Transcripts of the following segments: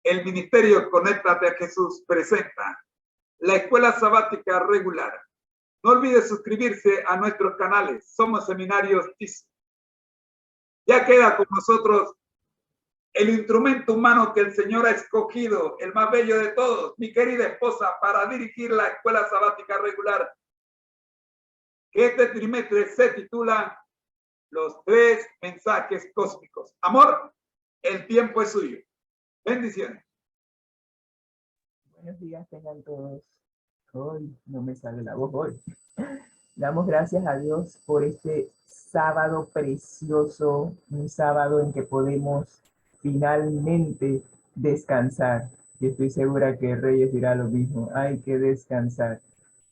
El Ministerio Conéctate a Jesús presenta la Escuela Sabática Regular. No olvide suscribirse a nuestros canales. Somos Seminarios TIS. Ya queda con nosotros el instrumento humano que el Señor ha escogido, el más bello de todos, mi querida esposa, para dirigir la Escuela Sabática Regular, que este trimestre se titula Los 3 mensajes cósmicos. Amor, el tiempo es suyo. Bendiciones. Buenos días tengan todos. Hoy no me sale la voz hoy. Damos gracias a Dios por este sábado precioso, un sábado en que podemos finalmente descansar. Y estoy segura que Reyes dirá lo mismo, hay que descansar.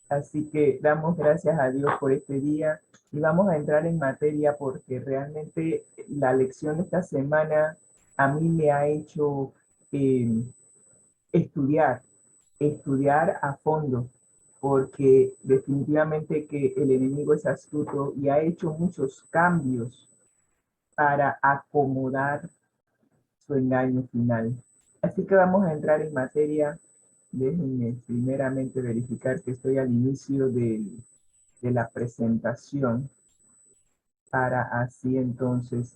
Así que damos gracias a Dios por este día y vamos a entrar en materia porque realmente la lección de esta semana a mí me ha hecho estudiar a fondo, porque definitivamente que el enemigo es astuto y ha hecho muchos cambios para acomodar su engaño final. Así que vamos a entrar en materia. Déjenme primeramente verificar que estoy al inicio de la presentación para así entonces,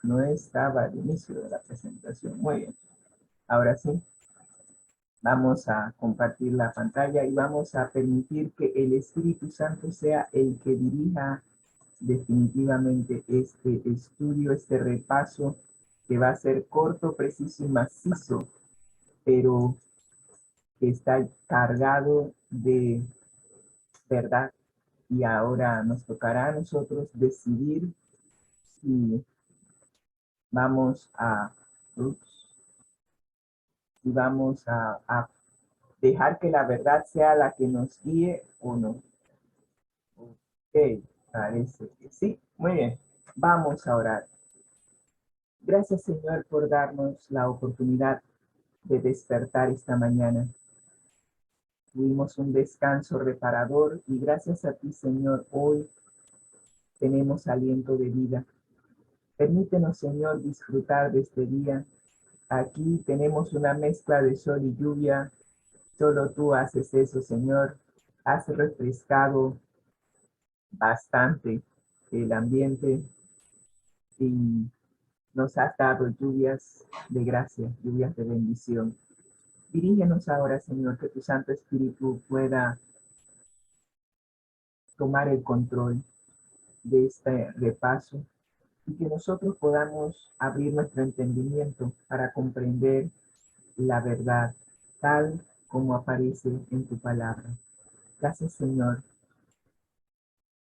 no estaba al inicio de la presentación. Muy bien, ahora sí. Vamos a compartir la pantalla y vamos a permitir que el Espíritu Santo sea el que dirija definitivamente este estudio, este repaso, que va a ser corto, preciso y macizo, pero que está cargado de verdad. Y ahora nos tocará a nosotros decidir si vamos a dejar que la verdad sea la que nos guíe o no. Ok, parece que sí. Muy bien, vamos a orar. Gracias, Señor, por darnos la oportunidad de despertar esta mañana. Tuvimos un descanso reparador y gracias a ti, Señor, hoy tenemos aliento de vida. Permítenos, Señor, disfrutar de este día. Aquí tenemos una mezcla de sol y lluvia. Solo tú haces eso, Señor. Has refrescado bastante el ambiente y nos has dado lluvias de gracia, lluvias de bendición. Dirígenos ahora, Señor, que tu Santo Espíritu pueda tomar el control de este repaso y que nosotros podamos abrir nuestro entendimiento para comprender la verdad tal como aparece en tu palabra. Gracias, Señor,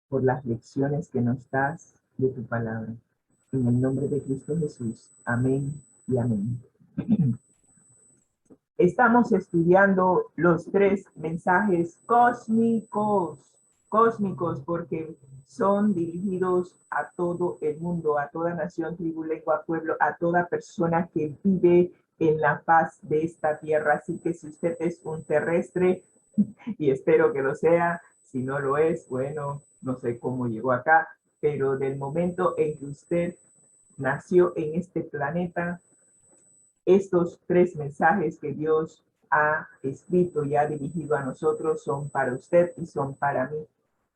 por las lecciones que nos das de tu palabra. En el nombre de Cristo Jesús. Amén y amén. Estamos estudiando los 3 mensajes cósmicos porque son dirigidos a todo el mundo, a toda nación, tribu, lengua, pueblo, a toda persona que vive en la faz de esta tierra. Así que si usted es un terrestre, y espero que lo sea, si no lo es, bueno, no sé cómo llegó acá, pero del momento en que usted nació en este planeta, estos 3 mensajes que Dios ha escrito y ha dirigido a nosotros son para usted y son para mí.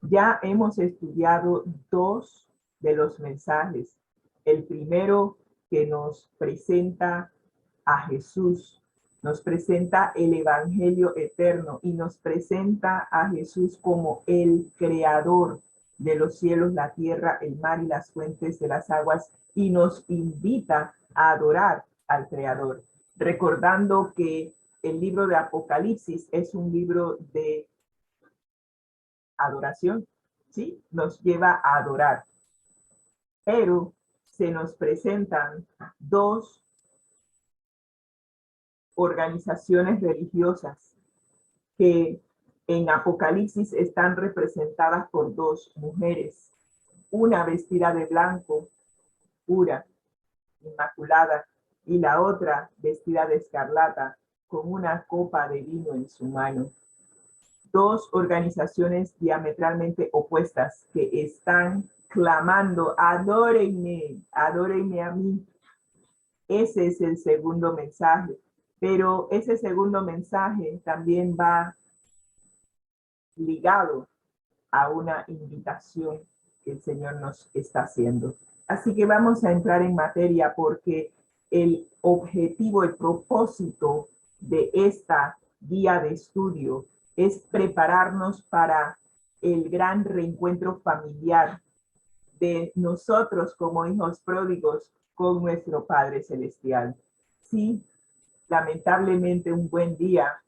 Ya hemos estudiado 2 de los mensajes. El primero que nos presenta a Jesús, nos presenta el Evangelio eterno y nos presenta a Jesús como el creador de los cielos, la tierra, el mar y las fuentes de las aguas y nos invita a adorar al Creador, recordando que el libro de Apocalipsis es un libro de adoración, ¿sí? Nos lleva a adorar, pero se nos presentan 2 organizaciones religiosas que en Apocalipsis están representadas por 2 mujeres, una vestida de blanco, pura, inmaculada, y la otra vestida de escarlata con una copa de vino en su mano. 2 organizaciones diametralmente opuestas que están clamando, adórenme, adórenme a mí. Ese es el segundo mensaje. Pero ese segundo mensaje también va ligado a una invitación que el Señor nos está haciendo. Así que vamos a entrar en materia porque el objetivo, el propósito de esta guía de estudio es prepararnos para el gran reencuentro familiar de nosotros como hijos pródigos con nuestro Padre Celestial. Sí, lamentablemente un buen día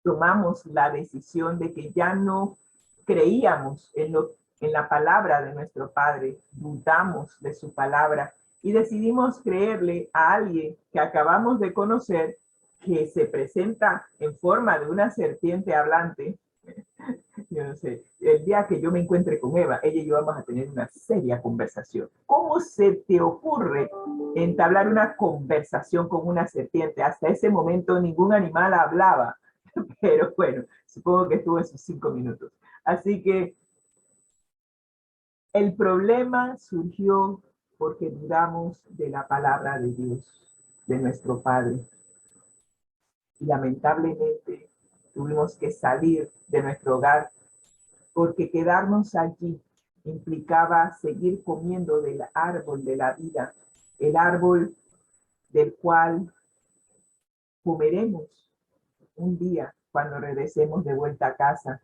tomamos la decisión de que ya no creíamos en la palabra de nuestro Padre, dudamos de su palabra y decidimos creerle a alguien que acabamos de conocer, que se presenta en forma de una serpiente hablante. Yo no sé, el día que yo me encuentre con Eva, ella y yo vamos a tener una seria conversación. ¿Cómo se te ocurre entablar una conversación con una serpiente? Hasta ese momento ningún animal hablaba, pero bueno, supongo que estuvo en sus 5 minutos. Así que el problema surgió porque dudamos de la palabra de Dios, de nuestro Padre. Y lamentablemente tuvimos que salir de nuestro hogar porque quedarnos allí implicaba seguir comiendo del árbol de la vida, el árbol del cual comeremos un día cuando regresemos de vuelta a casa.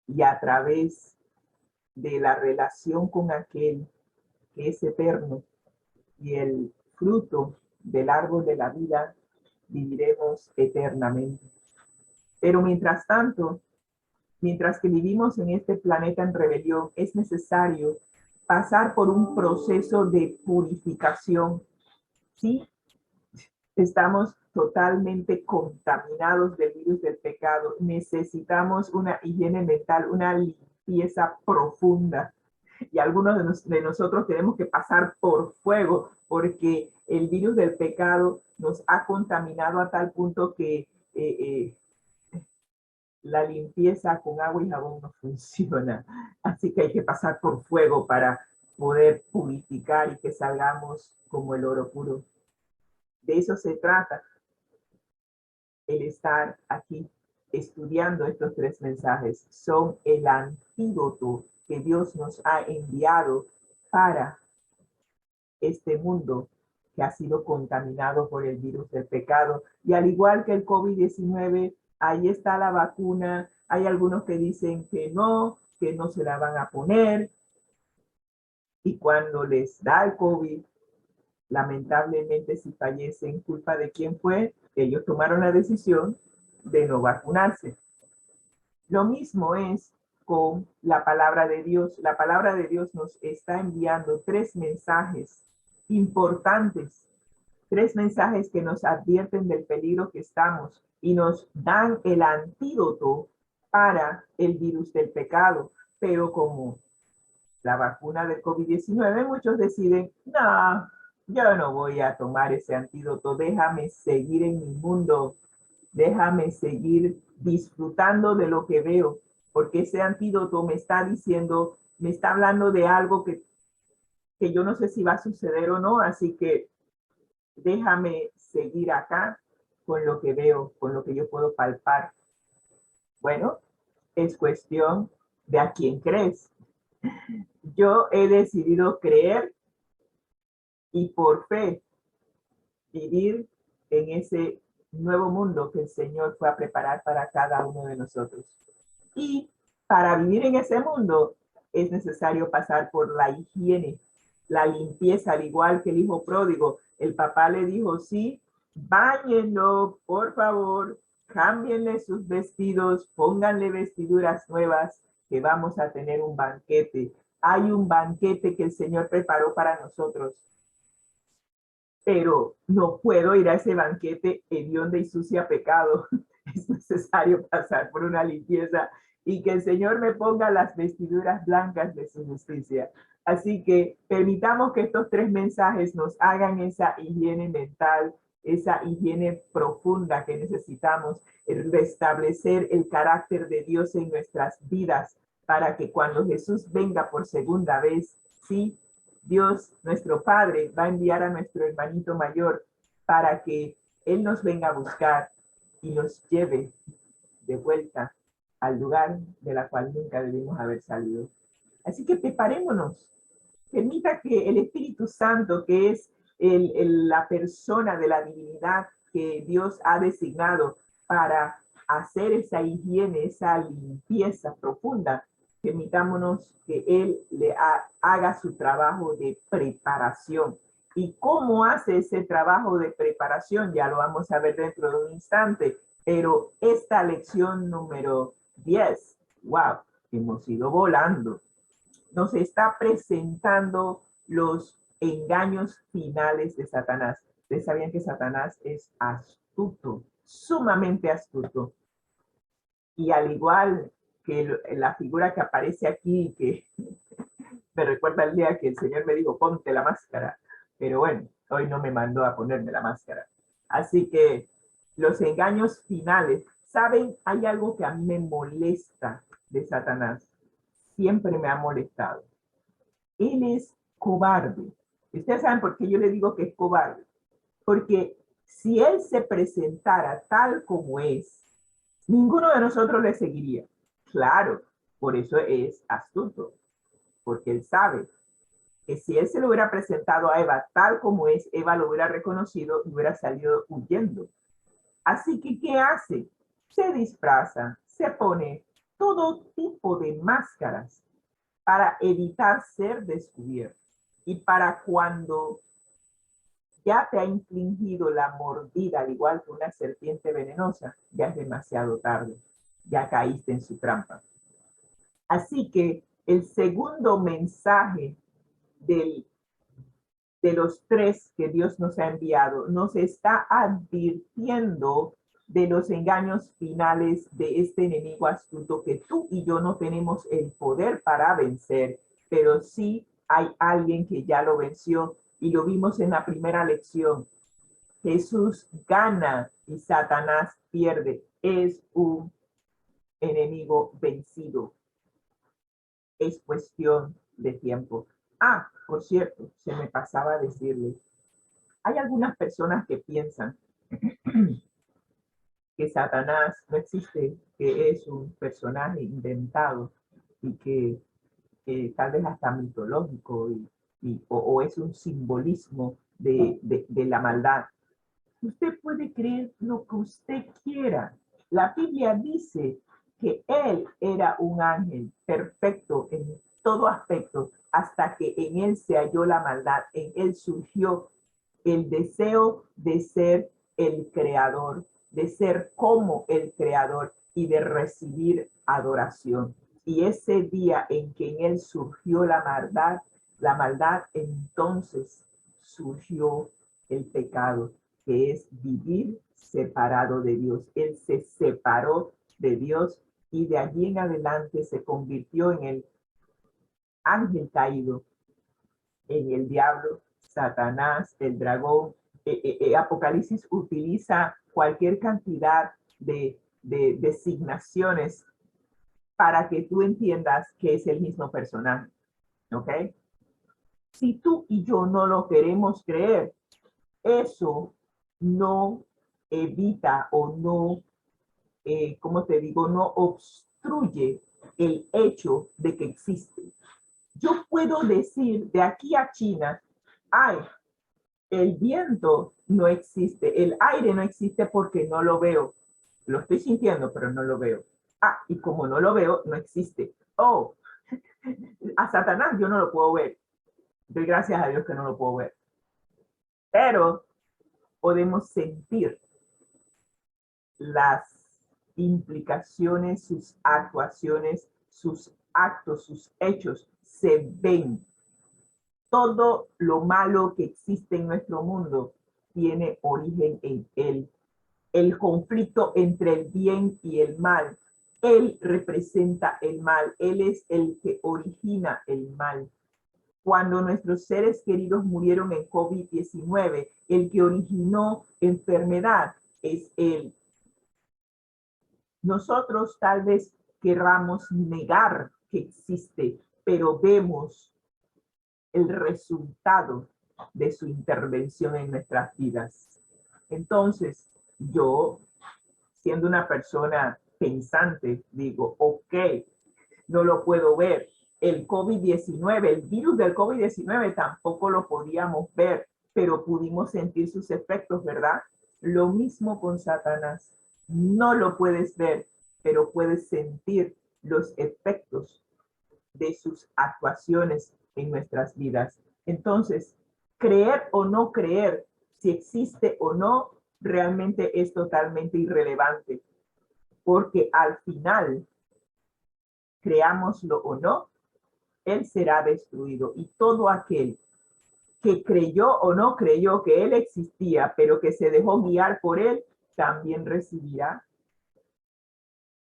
Y a través de la relación con aquel que es eterno y el fruto del árbol de la vida, viviremos eternamente. Pero mientras tanto, mientras que vivimos en este planeta en rebelión, es necesario pasar por un proceso de purificación. Sí, estamos totalmente contaminados del virus del pecado. Necesitamos una higiene mental, una limpieza profunda. Y algunos de nosotros tenemos que pasar por fuego porque el virus del pecado nos ha contaminado a tal punto que la limpieza con agua y jabón no funciona. Así que hay que pasar por fuego para poder purificar y que salgamos como el oro puro. De eso se trata el estar aquí estudiando estos 3 mensajes. Son el antídoto que Dios nos ha enviado para este mundo que ha sido contaminado por el virus del pecado. Y al igual que el COVID-19, ahí está la vacuna. Hay algunos que dicen que no se la van a poner. Y cuando les da el COVID, lamentablemente si fallecen, ¿culpa de quién fue? Ellos tomaron la decisión de no vacunarse. Lo mismo es con la palabra de Dios. La palabra de Dios nos está enviando 3 mensajes importantes, 3 mensajes que nos advierten del peligro que estamos y nos dan el antídoto para el virus del pecado. Pero como la vacuna del COVID-19, muchos deciden, no, yo no voy a tomar ese antídoto, déjame seguir en mi mundo, déjame seguir disfrutando de lo que veo, porque ese antídoto me está diciendo, me está hablando de algo que yo no sé si va a suceder o no, así que déjame seguir acá con lo que veo, con lo que yo puedo palpar. Bueno, es cuestión de a quién crees. Yo he decidido creer y por fe vivir en ese nuevo mundo que el Señor fue a preparar para cada uno de nosotros. Y para vivir en ese mundo es necesario pasar por la higiene, la limpieza, al igual que el hijo pródigo. El papá le dijo, sí, báñenlo, por favor, cámbienle sus vestidos, pónganle vestiduras nuevas, que vamos a tener un banquete. Hay un banquete que el Señor preparó para nosotros. Pero no puedo ir a ese banquete hediondo y sucia pecado. Es necesario pasar por una limpieza y que el Señor me ponga las vestiduras blancas de su justicia. Así que permitamos que estos 3 mensajes nos hagan esa higiene mental, esa higiene profunda que necesitamos, el restablecer el carácter de Dios en nuestras vidas para que cuando Jesús venga por segunda vez, Dios, nuestro Padre, va a enviar a nuestro hermanito mayor para que Él nos venga a buscar y nos lleve de vuelta al lugar de la cual nunca debimos haber salido. Así que preparémonos. Permita que el Espíritu Santo, que es la persona de la divinidad que Dios ha designado para hacer esa higiene, esa limpieza profunda, permitámonos que Él haga su trabajo de preparación. ¿Y cómo hace ese trabajo de preparación? Ya lo vamos a ver dentro de un instante. Pero esta lección número 10, wow, hemos ido volando. Nos está presentando los engaños finales de Satanás. Ustedes sabían que Satanás es astuto, sumamente astuto. Y al igual que la figura que aparece aquí, que me recuerda el día que el Señor me dijo, ponte la máscara. Pero bueno, hoy no me mandó a ponerme la máscara. Así que los engaños finales, ¿saben? Hay algo que a mí me molesta de Satanás. Siempre me ha molestado. Él es cobarde. Ustedes saben por qué yo le digo que es cobarde. Porque si él se presentara tal como es, ninguno de nosotros le seguiría. Claro, por eso es astuto. Porque él sabe que si él se lo hubiera presentado a Eva tal como es, Eva lo hubiera reconocido y hubiera salido huyendo. Así que, ¿qué hace? Se disfraza, se pone todo tipo de máscaras para evitar ser descubierto. Y para cuando ya te ha infligido la mordida, al igual que una serpiente venenosa, ya es demasiado tarde. Ya caíste en su trampa. Así que el segundo mensaje de los tres que Dios nos ha enviado, nos está advirtiendo de los engaños finales de este enemigo astuto que tú y yo no tenemos el poder para vencer, pero sí hay alguien que ya lo venció y lo vimos en la primera lección. Jesús gana y Satanás pierde. Es un enemigo vencido. Es cuestión de tiempo. Ah, por cierto, se me pasaba a decirle, hay algunas personas que piensan que Satanás no existe, que es un personaje inventado y que tal vez hasta mitológico o es un simbolismo de la maldad. Usted puede creer lo que usted quiera. La Biblia dice que él era un ángel perfecto en todo aspecto, hasta que en él se halló la maldad, en él surgió el deseo de ser el creador, de ser como el creador y de recibir adoración. Y ese día en que en él surgió la maldad, entonces surgió el pecado, que es vivir separado de Dios. Él se separó de Dios y de allí en adelante se convirtió en el ángel caído, en el diablo, Satanás, el dragón. Apocalipsis utiliza cualquier cantidad de designaciones para que tú entiendas que es el mismo personaje. ¿Ok? Si tú y yo no lo queremos creer, eso no evita o no, ¿cómo te digo? No obstruye el hecho de que existe. Yo puedo decir de aquí a China, ay, el viento no existe, el aire no existe porque no lo veo. Lo estoy sintiendo, pero no lo veo. Ah, y como no lo veo, no existe. Oh, a Satanás yo no lo puedo ver. Doy gracias a Dios que no lo puedo ver. Pero podemos sentir las implicaciones, sus actuaciones, sus actos, sus hechos, se ven. Todo lo malo que existe en nuestro mundo tiene origen en él. El conflicto entre el bien y el mal. Él representa el mal. Él es el que origina el mal. Cuando nuestros seres queridos murieron en COVID-19, el que originó enfermedad es él. Nosotros tal vez querramos negar que existe, pero vemos el resultado de su intervención en nuestras vidas. Entonces, yo, siendo una persona pensante, digo, ok, no lo puedo ver. El COVID-19, el virus del COVID-19 tampoco lo podíamos ver, pero pudimos sentir sus efectos, ¿verdad? Lo mismo con Satanás. No lo puedes ver, pero puedes sentir los efectos de sus actuaciones en nuestras vidas. Entonces, creer o no creer, si existe o no, realmente es totalmente irrelevante, porque al final, creámoslo o no, él será destruido. Y todo aquel que creyó o no creyó que él existía, pero que se dejó guiar por él, también recibirá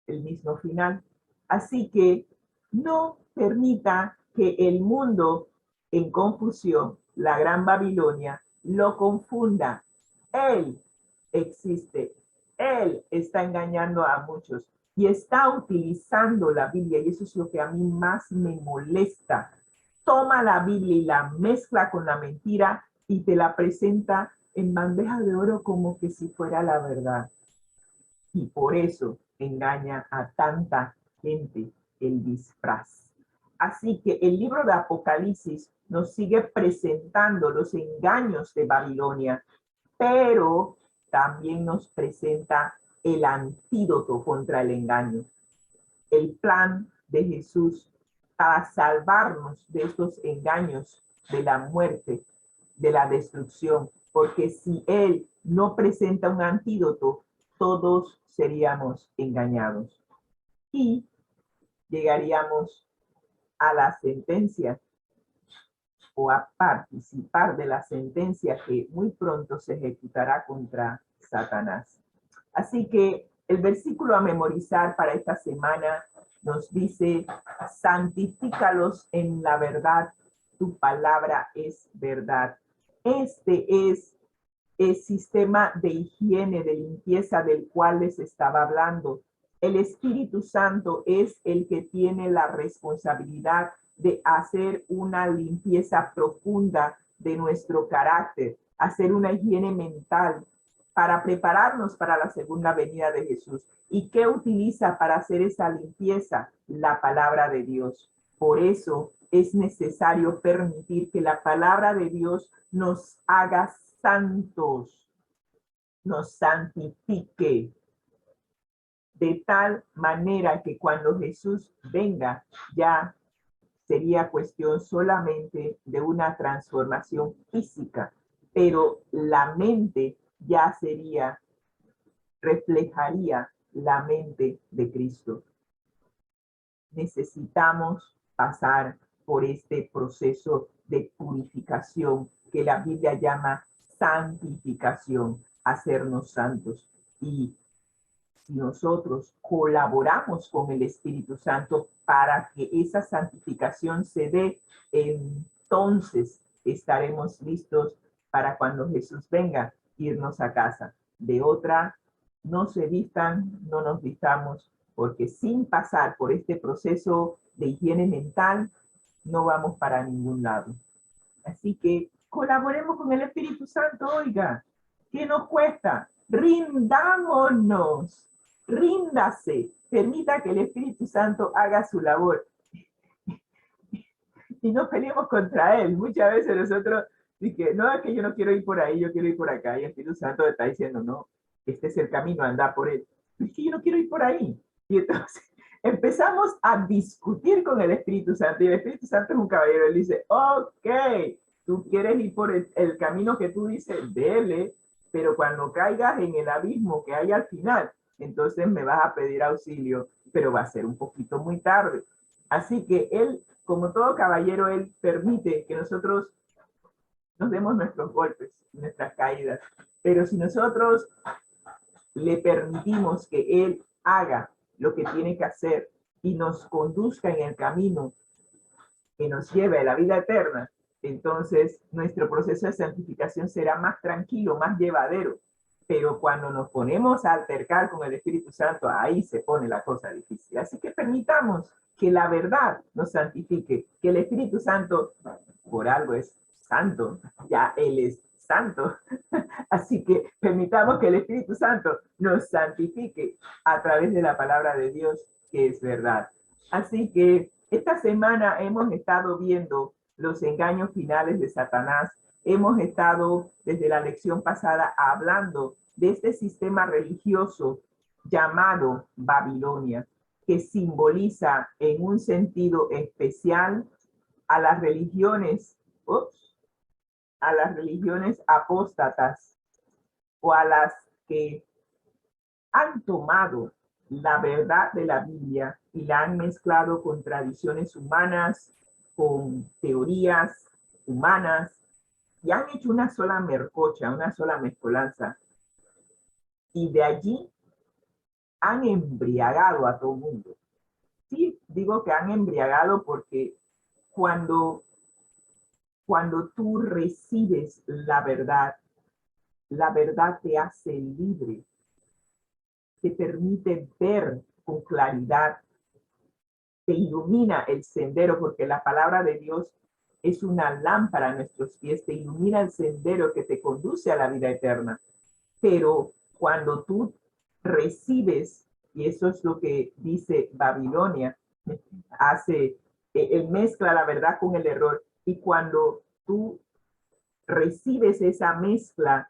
el mismo final. Así que no permita que el mundo en confusión, la gran Babilonia, lo confunda. Él existe. Él está engañando a muchos y está utilizando la Biblia, y eso es lo que a mí más me molesta. Toma la Biblia y la mezcla con la mentira y te la presenta en bandeja de oro como que si fuera la verdad. Y por eso engaña a tanta gente el disfraz. Así que el libro de Apocalipsis nos sigue presentando los engaños de Babilonia, pero también nos presenta el antídoto contra el engaño, el plan de Jesús para salvarnos de estos engaños, de la muerte, de la destrucción, porque si Él no presenta un antídoto, todos seríamos engañados y llegaríamos a la sentencia o a participar de la sentencia que muy pronto se ejecutará contra Satanás. Así que el versículo a memorizar para esta semana nos dice: santifícalos en la verdad, tu palabra es verdad. Este es el sistema de higiene, de limpieza del cual les estaba hablando. El Espíritu Santo es el que tiene la responsabilidad de hacer una limpieza profunda de nuestro carácter, hacer una higiene mental para prepararnos para la segunda venida de Jesús. ¿Y qué utiliza para hacer esa limpieza? La palabra de Dios. Por eso es necesario permitir que la palabra de Dios nos haga santos, nos santifique, de tal manera que cuando Jesús venga ya sería cuestión solamente de una transformación física, pero la mente ya sería, reflejaría la mente de Cristo. Necesitamos pasar por este proceso de purificación que la Biblia llama santificación, hacernos santos. Y si nosotros colaboramos con el Espíritu Santo para que esa santificación se dé, entonces estaremos listos para cuando Jesús venga, irnos a casa. De otra, no se vistan, no nos vistamos, porque sin pasar por este proceso de higiene mental, no vamos para ningún lado. Así que colaboremos con el Espíritu Santo, oiga, ¿qué nos cuesta? Rindámonos, ríndase, permita que el Espíritu Santo haga su labor. Y no peleemos contra él. Muchas veces nosotros dije, no, es que yo no quiero ir por ahí, yo quiero ir por acá. Y el Espíritu Santo está diciendo, no, este es el camino, anda por él. Es que yo no quiero ir por ahí. Y entonces empezamos a discutir con el Espíritu Santo. Y el Espíritu Santo es un caballero. Él dice, ok, tú quieres ir por el camino que tú dices, dele, pero cuando caigas en el abismo que hay al final, entonces me vas a pedir auxilio, pero va a ser un poquito muy tarde. Así que él, como todo caballero, él permite que nosotros nos demos nuestros golpes, nuestras caídas. Pero si nosotros le permitimos que él haga lo que tiene que hacer y nos conduzca en el camino que nos lleve a la vida eterna, entonces nuestro proceso de santificación será más tranquilo, más llevadero. Pero cuando nos ponemos a altercar con el Espíritu Santo, ahí se pone la cosa difícil. Así que permitamos que la verdad nos santifique, que el Espíritu Santo, por algo es santo, ya Él es Santo. Así que permitamos que el Espíritu Santo nos santifique a través de la palabra de Dios, que es verdad. Así que esta semana hemos estado viendo los engaños finales de Satanás. Hemos estado desde la lección pasada hablando de este sistema religioso llamado Babilonia, que simboliza en un sentido especial a las religiones, a las religiones apóstatas o a las que han tomado la verdad de la Biblia y la han mezclado con tradiciones humanas, con teorías humanas, y han hecho una sola mercocha, una sola mezcolanza. Y de allí han embriagado a todo el mundo. Sí, digo que han embriagado porque cuando tú recibes la verdad te hace libre, te permite ver con claridad, te ilumina el sendero, porque la palabra de Dios es una lámpara a nuestros pies, te ilumina el sendero que te conduce a la vida eterna. Pero cuando tú recibes, y eso es lo que dice Babilonia, él mezcla la verdad con el error, y cuando tú recibes esa mezcla,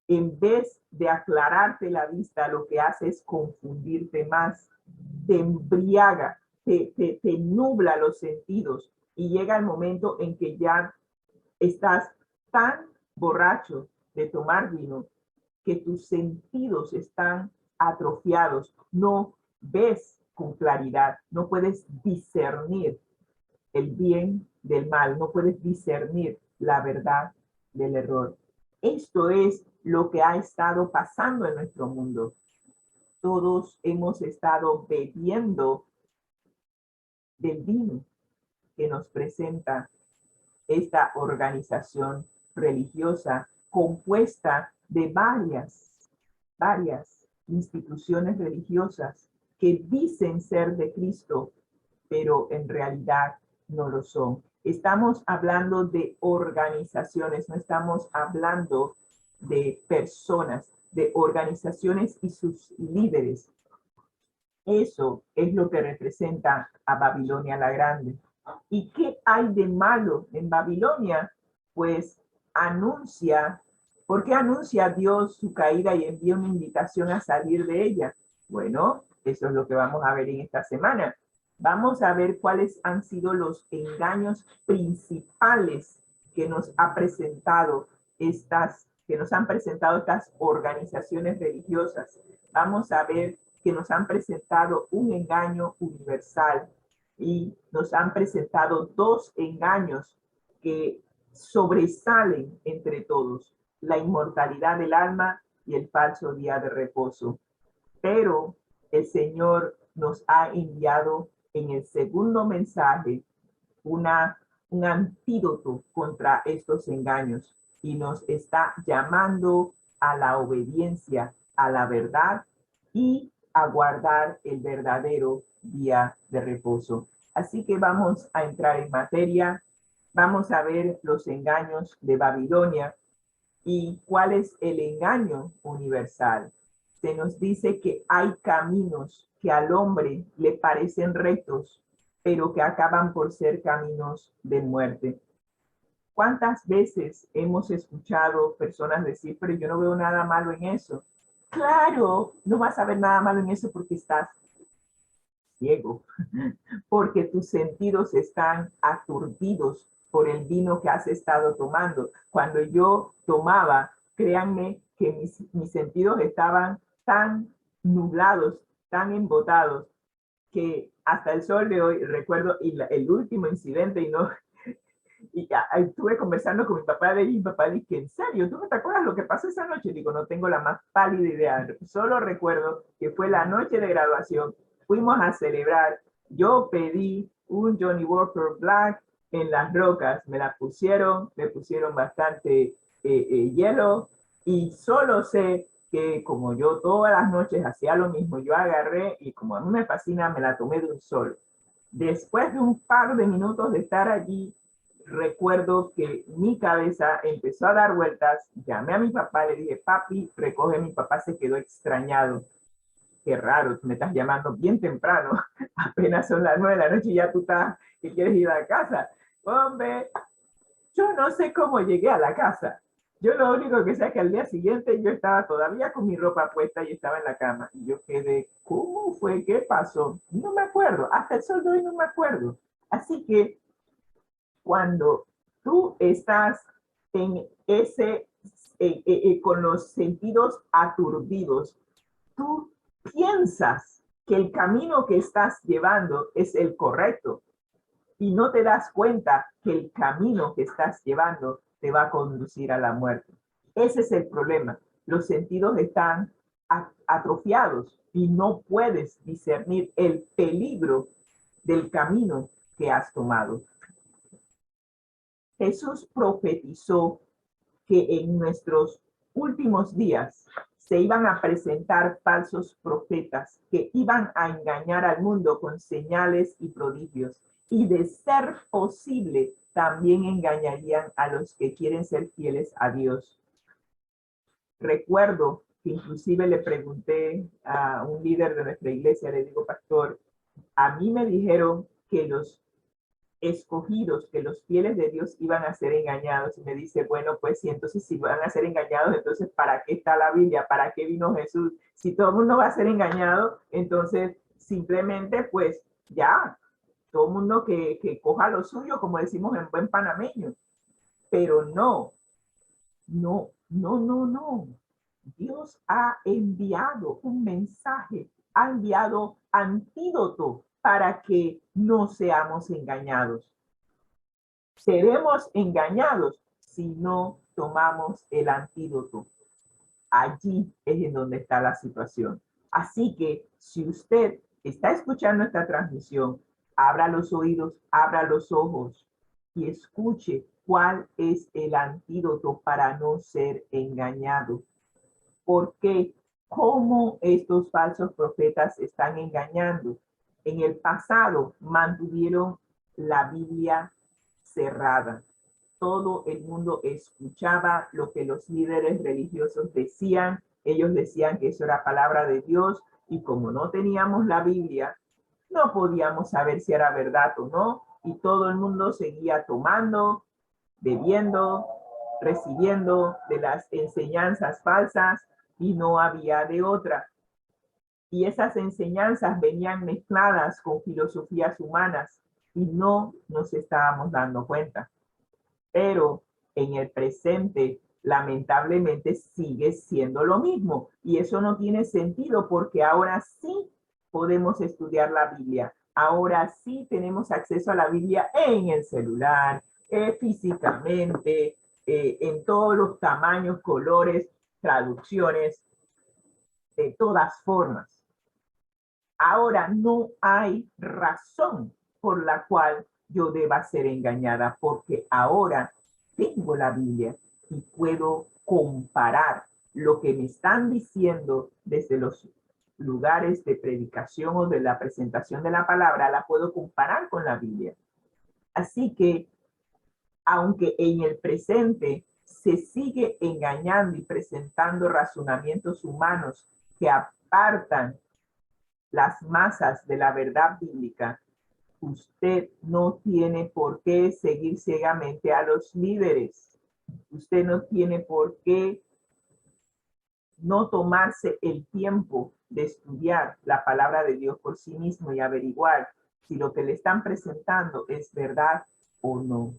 en vez de aclararte la vista, lo que hace es confundirte más, te embriaga, te nubla los sentidos, y llega el momento en que ya estás tan borracho de tomar vino que tus sentidos están atrofiados, no ves con claridad, no puedes discernir el bien del mal, no puedes discernir la verdad del error. Esto es lo que ha estado pasando en nuestro mundo. Todos hemos estado bebiendo del vino que nos presenta esta organización religiosa compuesta de varias instituciones religiosas que dicen ser de Cristo, pero en realidad no lo son. Estamos hablando de organizaciones, no estamos hablando de personas, de organizaciones y sus líderes. Eso es lo que representa a Babilonia la Grande. ¿Y qué hay de malo en Babilonia? Pues anuncia, ¿por qué anuncia Dios su caída y envía una invitación a salir de ella? Bueno, eso es lo que vamos a ver en esta semana. Vamos a ver cuáles han sido los engaños principales que nos han presentado estas organizaciones religiosas. Vamos a ver que nos han presentado un engaño universal y nos han presentado dos engaños que sobresalen entre todos: la inmortalidad del alma y el falso día de reposo. Pero el Señor nos ha enviado en el segundo mensaje un antídoto contra estos engaños y nos está llamando a la obediencia, a la verdad y a guardar el verdadero día de reposo. Así que vamos a entrar en materia. Vamos a ver los engaños de Babilonia y cuál es el engaño universal. Se nos dice que hay caminos que al hombre le parecen rectos, pero que acaban por ser caminos de muerte. ¿Cuántas veces hemos escuchado personas decir, pero yo no veo nada malo en eso? Claro, no vas a ver nada malo en eso porque estás ciego, porque tus sentidos están aturdidos por el vino que has estado tomando. Cuando yo tomaba, créanme que mis sentidos estaban tan nublados, tan embotados, que hasta el sol de hoy recuerdo el último incidente y estuve conversando con mi papá y mi papá dice, ¿en serio? ¿Tú no te acuerdas lo que pasó esa noche? Digo, no tengo la más pálida idea. Solo recuerdo que fue la noche de graduación. Fuimos a celebrar. Yo pedí un Johnny Walker Black en las rocas. Me pusieron bastante hielo y solo sé que como yo todas las noches hacía lo mismo, yo agarré y como a mí me fascina, me la tomé de un solo. Después de un par de minutos de estar allí, recuerdo que mi cabeza empezó a dar vueltas, llamé a mi papá, le dije, papi, recoge, mi papá se quedó extrañado. Qué raro, me estás llamando bien temprano, apenas son las 9 de la noche y ya tú estás, que quieres ir a casa. Hombre, yo no sé cómo llegué a la casa. Yo lo único que sé es que al día siguiente yo estaba todavía con mi ropa puesta y estaba en la cama. Y yo quedé, ¿cómo fue? ¿Qué pasó? No me acuerdo, hasta el sol de hoy no me acuerdo. Así que cuando tú estás en ese, con los sentidos aturdidos, tú piensas que el camino que estás llevando es el correcto y no te das cuenta que el camino que estás llevando te va a conducir a la muerte. Ese es el problema. Los sentidos están atrofiados y no puedes discernir el peligro del camino que has tomado. Jesús profetizó que en nuestros últimos días se iban a presentar falsos profetas que iban a engañar al mundo con señales y prodigios, y de ser posible también engañarían a los que quieren ser fieles a Dios. Recuerdo que inclusive le pregunté a un líder de nuestra iglesia, le digo, pastor, a mí me dijeron que los escogidos, que los fieles de Dios iban a ser engañados. Y me dice, bueno, pues sí, entonces si van a ser engañados, entonces ¿para qué está la Biblia? ¿Para qué vino Jesús? Si todo el mundo va a ser engañado, entonces simplemente pues ya, todo el mundo que coja lo suyo, como decimos en buen panameño. Pero no, no, no, no, no. Dios ha enviado un mensaje, ha enviado antídoto para que no seamos engañados. Seremos engañados si no tomamos el antídoto. Allí es en donde está la situación. Así que si usted está escuchando esta transmisión, abra los oídos, abra los ojos y escuche cuál es el antídoto para no ser engañado. Porque cómo estos falsos profetas están engañando. En el pasado mantuvieron la Biblia cerrada. Todo el mundo escuchaba lo que los líderes religiosos decían. Ellos decían que eso era palabra de Dios y como no teníamos la Biblia, no podíamos saber si era verdad o no. Y todo el mundo seguía tomando, bebiendo, recibiendo de las enseñanzas falsas y no había de otra. Y esas enseñanzas venían mezcladas con filosofías humanas y no nos estábamos dando cuenta. Pero en el presente, lamentablemente, sigue siendo lo mismo. Y eso no tiene sentido porque ahora sí podemos estudiar la Biblia. Ahora sí tenemos acceso a la Biblia en el celular, físicamente, en todos los tamaños, colores, traducciones, de todas formas. Ahora no hay razón por la cual yo deba ser engañada, porque ahora tengo la Biblia y puedo comparar lo que me están diciendo desde los lugares de predicación o de la presentación de la palabra, la puedo comparar con la Biblia. Así que, aunque en el presente se sigue engañando y presentando razonamientos humanos que apartan las masas de la verdad bíblica, usted no tiene por qué seguir ciegamente a los líderes. Usted no tiene por qué no tomarse el tiempo de estudiar la palabra de Dios por sí mismo y averiguar si lo que le están presentando es verdad o no.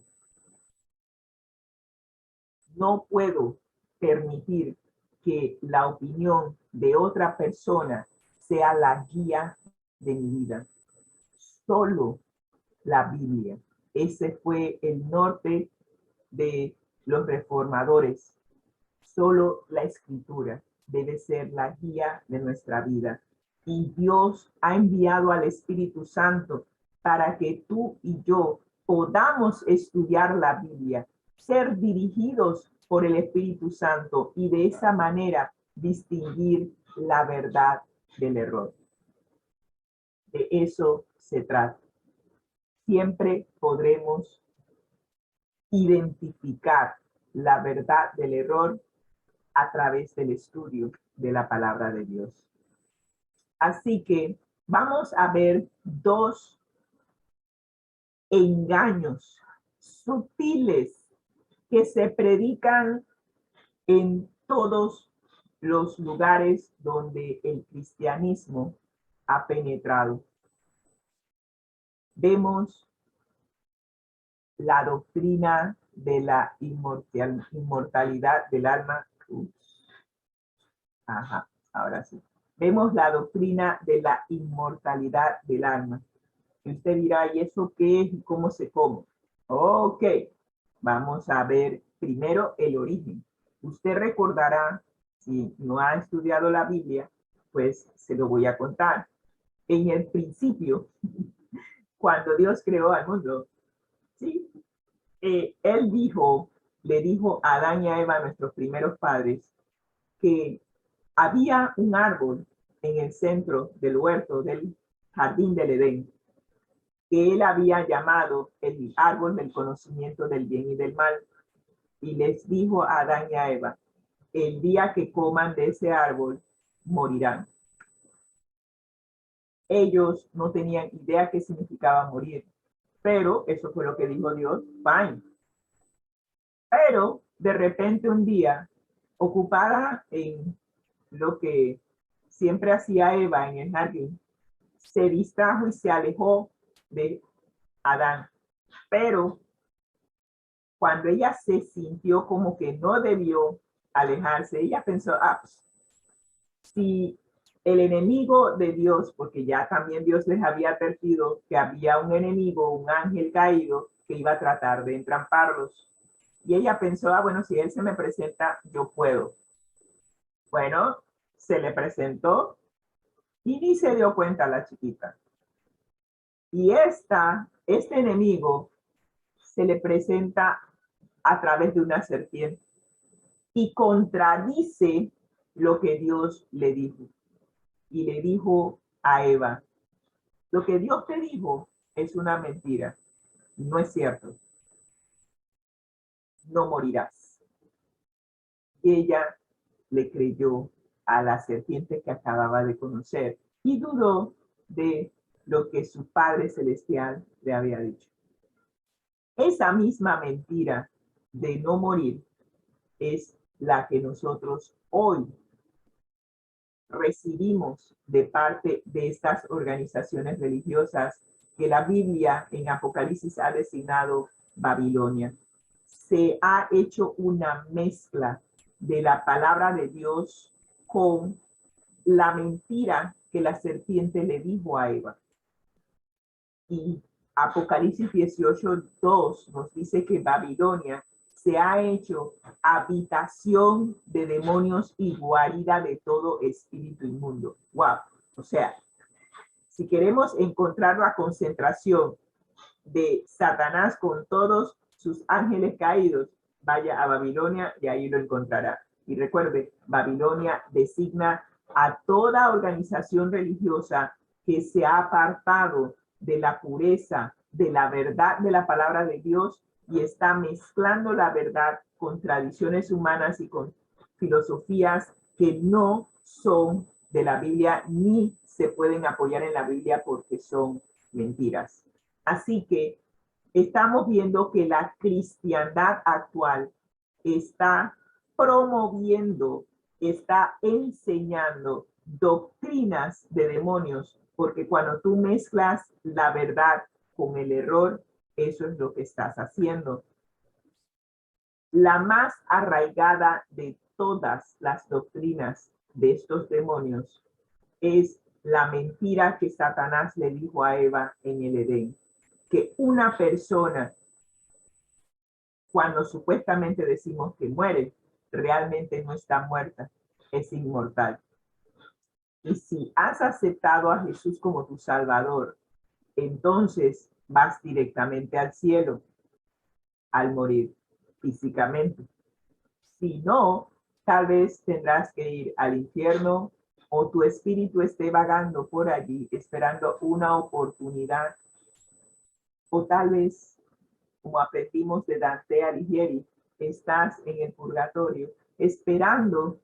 No puedo permitir que la opinión de otra persona sea la guía de mi vida. Solo la Biblia. Ese fue el norte de los reformadores. Solo la Escritura debe ser la guía de nuestra vida. Y Dios ha enviado al Espíritu Santo para que tú y yo podamos estudiar la Biblia, ser dirigidos por el Espíritu Santo y de esa manera distinguir la verdad del error. De eso se trata. Siempre podremos identificar la verdad del error a través del estudio de la palabra de Dios. Así que vamos a ver dos engaños sutiles que se predican en todos los lugares donde el cristianismo ha penetrado. Vemos la doctrina de la inmortalidad del alma. Ajá, ahora sí. Vemos la doctrina de la inmortalidad del alma. Y usted dirá, ¿y eso qué es y cómo se come? Ok, vamos a ver primero el origen. Usted recordará, si no ha estudiado la Biblia, pues se lo voy a contar. En el principio, cuando Dios creó al mundo, ¿sí? Él le dijo a Adán y a Eva, nuestros primeros padres, que había un árbol en el centro del huerto del jardín del Edén, que él había llamado el árbol del conocimiento del bien y del mal. Y les dijo a Adán y a Eva, el día que coman de ese árbol, morirán. Ellos no tenían idea qué significaba morir, pero eso fue lo que dijo Dios, fine. Pero de repente un día, ocupada en lo que siempre hacía Eva en el jardín, se distrajo y se alejó de Adán. Pero cuando ella se sintió como que no debió alejarse, ella pensó, pues, si el enemigo de Dios, porque ya también Dios les había advertido que había un enemigo, un ángel caído, que iba a tratar de entramparlos. Y ella pensó, bueno, si él se me presenta, yo puedo. Bueno, se le presentó y ni se dio cuenta la chiquita. Y este enemigo se le presenta a través de una serpiente y contradice lo que Dios le dijo. Y le dijo a Eva, lo que Dios te dijo es una mentira, no es cierto, no morirás. Y ella le creyó a la serpiente que acababa de conocer y dudó de lo que su Padre Celestial le había dicho. Esa misma mentira de no morir es la que nosotros hoy recibimos de parte de estas organizaciones religiosas que la Biblia en Apocalipsis ha designado Babilonia. Se ha hecho una mezcla de la palabra de Dios con la mentira que la serpiente le dijo a Eva. Y Apocalipsis 18:2 nos dice que Babilonia se ha hecho habitación de demonios y guarida de todo espíritu inmundo. Wow. O sea, si queremos encontrar la concentración de Satanás con todos sus ángeles caídos, vaya a Babilonia y ahí lo encontrará. Y recuerde, Babilonia designa a toda organización religiosa que se ha apartado de la pureza, de la verdad de la palabra de Dios y está mezclando la verdad con tradiciones humanas y con filosofías que no son de la Biblia ni se pueden apoyar en la Biblia porque son mentiras. Así que estamos viendo que la cristiandad actual está promoviendo, está enseñando doctrinas de demonios, porque cuando tú mezclas la verdad con el error, eso es lo que estás haciendo. La más arraigada de todas las doctrinas de estos demonios es la mentira que Satanás le dijo a Eva en el Edén, que una persona, cuando supuestamente decimos que muere, realmente no está muerta, es inmortal. Y si has aceptado a Jesús como tu Salvador, entonces vas directamente al cielo al morir físicamente. Si no, tal vez tendrás que ir al infierno o tu espíritu esté vagando por allí esperando una oportunidad, o tal vez como aprendimos de Dante Alighieri, estás en el purgatorio esperando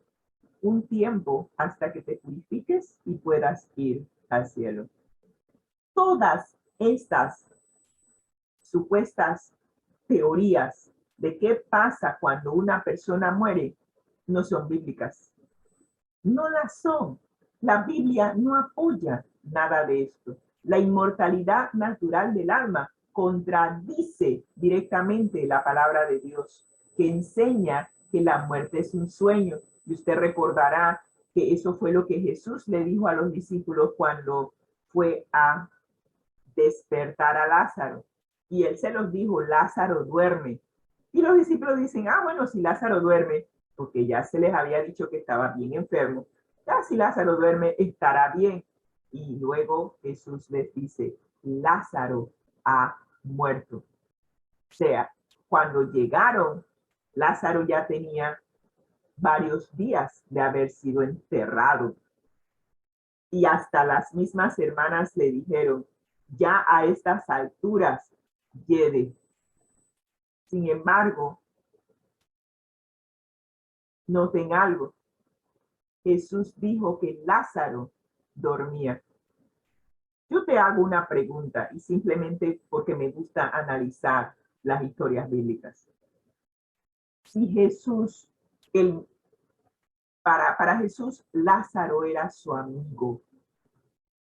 un tiempo hasta que te purifiques y puedas ir al cielo. Todas estas supuestas teorías de qué pasa cuando una persona muere no son bíblicas. No las son. La Biblia no apoya nada de esto. La inmortalidad natural del alma contradice directamente la palabra de Dios, que enseña que la muerte es un sueño. Y usted recordará que eso fue lo que Jesús le dijo a los discípulos cuando fue a despertar a Lázaro. Y él se los dijo, Lázaro duerme. Y los discípulos dicen, bueno, si Lázaro duerme, porque ya se les había dicho que estaba bien enfermo, ya si Lázaro duerme, estará bien. Y luego Jesús les dice, Lázaro ha muerto. O sea, cuando llegaron, Lázaro ya tenía varios días de haber sido enterrado. Y hasta las mismas hermanas le dijeron, ya a estas alturas lleve. Sin embargo, noten algo. Jesús dijo que Lázaro dormía. Yo te hago una pregunta y simplemente porque me gusta analizar las historias bíblicas. Si Jesús, para Jesús, Lázaro era su amigo.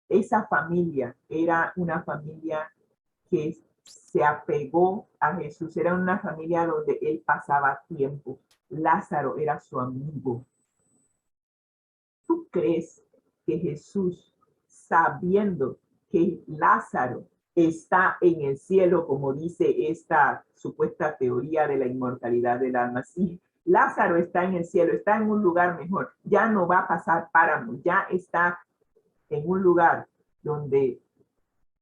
Esa familia era una familia que se apegó a Jesús. Era una familia donde él pasaba tiempo. Lázaro era su amigo. ¿Tú crees que Jesús, sabiendo que Lázaro está en el cielo, como dice esta supuesta teoría de la inmortalidad del alma, sí, Lázaro está en el cielo, está en un lugar mejor, ya no va a pasar páramo, ya está en un lugar donde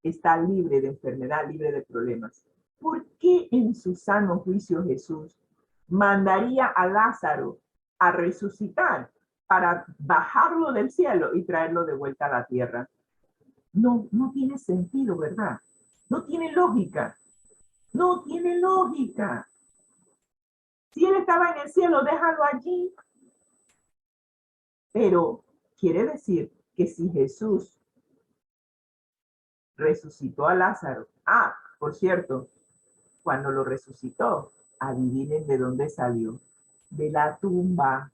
está libre de enfermedad, libre de problemas? ¿Por qué en su sano juicio Jesús mandaría a Lázaro a resucitar para bajarlo del cielo y traerlo de vuelta a la tierra? No tiene sentido, ¿verdad? No tiene lógica. No tiene lógica. Si él estaba en el cielo, déjalo allí. Pero quiere decir que si Jesús resucitó a Lázaro, por cierto, cuando lo resucitó, adivinen de dónde salió. De la tumba.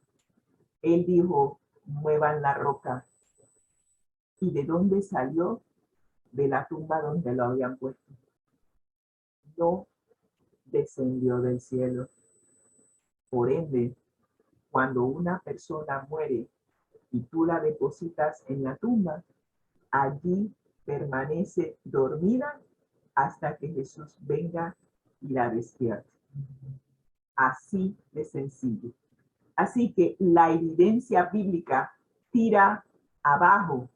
Él dijo, muevan la roca. ¿Y de dónde salió? De la tumba donde lo habían puesto. No descendió del cielo. Por ende, cuando una persona muere y tú la depositas en la tumba, allí permanece dormida hasta que Jesús venga y la despierte. Así de sencillo. Así que la evidencia bíblica tira abajo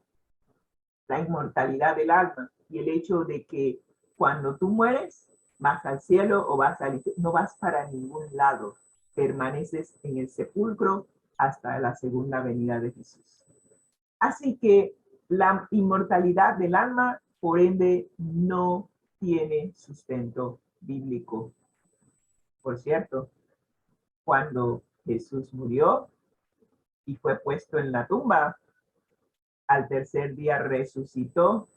la inmortalidad del alma y el hecho de que cuando tú mueres, vas al cielo o vas al infierno, no vas para ningún lado, permaneces en el sepulcro hasta la segunda venida de Jesús. Así que la inmortalidad del alma, por ende, no tiene sustento bíblico. Por cierto, cuando Jesús murió y fue puesto en la tumba, al tercer día resucitó.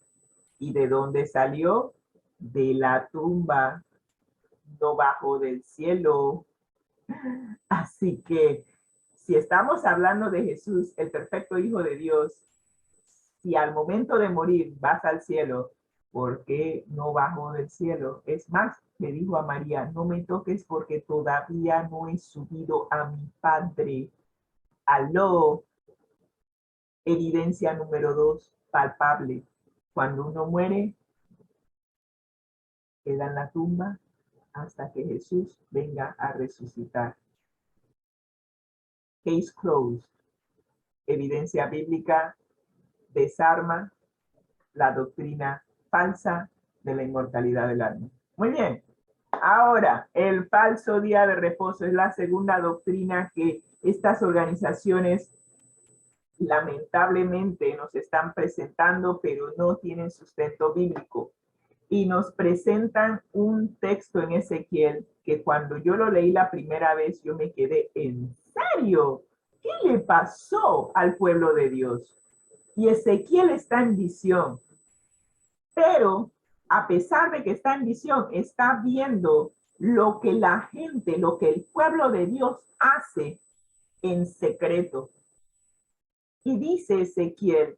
¿Y de dónde salió? De la tumba, no bajó del cielo. Así que si estamos hablando de Jesús, el perfecto Hijo de Dios, si al momento de morir vas al cielo, ¿por qué no bajó del cielo? Es más, le dijo a María, no me toques porque todavía no he subido a mi Padre. Aló. Evidencia número 2, palpable. Cuando uno muere, queda en la tumba hasta que Jesús venga a resucitar. Case closed. Evidencia bíblica desarma la doctrina falsa de la inmortalidad del alma. Muy bien. Ahora, el falso día de reposo es la segunda doctrina que estas organizaciones lamentablemente nos están presentando, pero no tienen sustento bíblico. y nos presentan un texto en Ezequiel que cuando yo lo leí la primera vez, yo me quedé, ¿en serio? ¿Qué le pasó al pueblo de Dios? Y Ezequiel está en visión, pero a pesar de que está en visión, está viendo lo que la gente, lo que el pueblo de Dios hace en secreto. Y dice Ezequiel,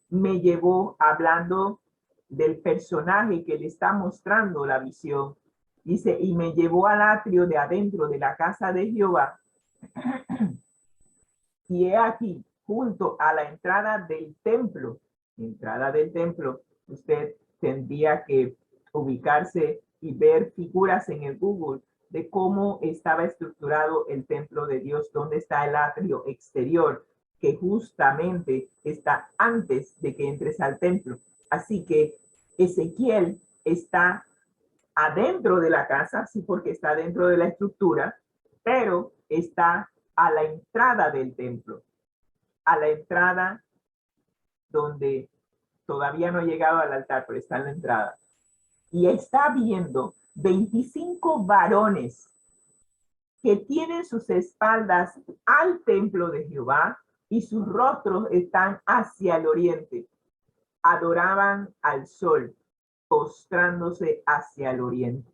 me llevó hablando del personaje que le está mostrando la visión. Dice, y me llevó al atrio de adentro de la casa de Jehová. Y he aquí, junto a la entrada del templo, usted tendría que ubicarse y ver figuras en el Google de cómo estaba estructurado el templo de Dios, dónde está el atrio exterior, que justamente está antes de que entres al templo. Así que Ezequiel está adentro de la casa, sí, porque está dentro de la estructura, pero está a la entrada del templo, a la entrada donde todavía no ha llegado al altar, pero está en la entrada. Y está viendo 25 varones que tienen sus espaldas al templo de Jehová y sus rostros están hacia el oriente. Adoraban al sol, postrándose hacia el oriente.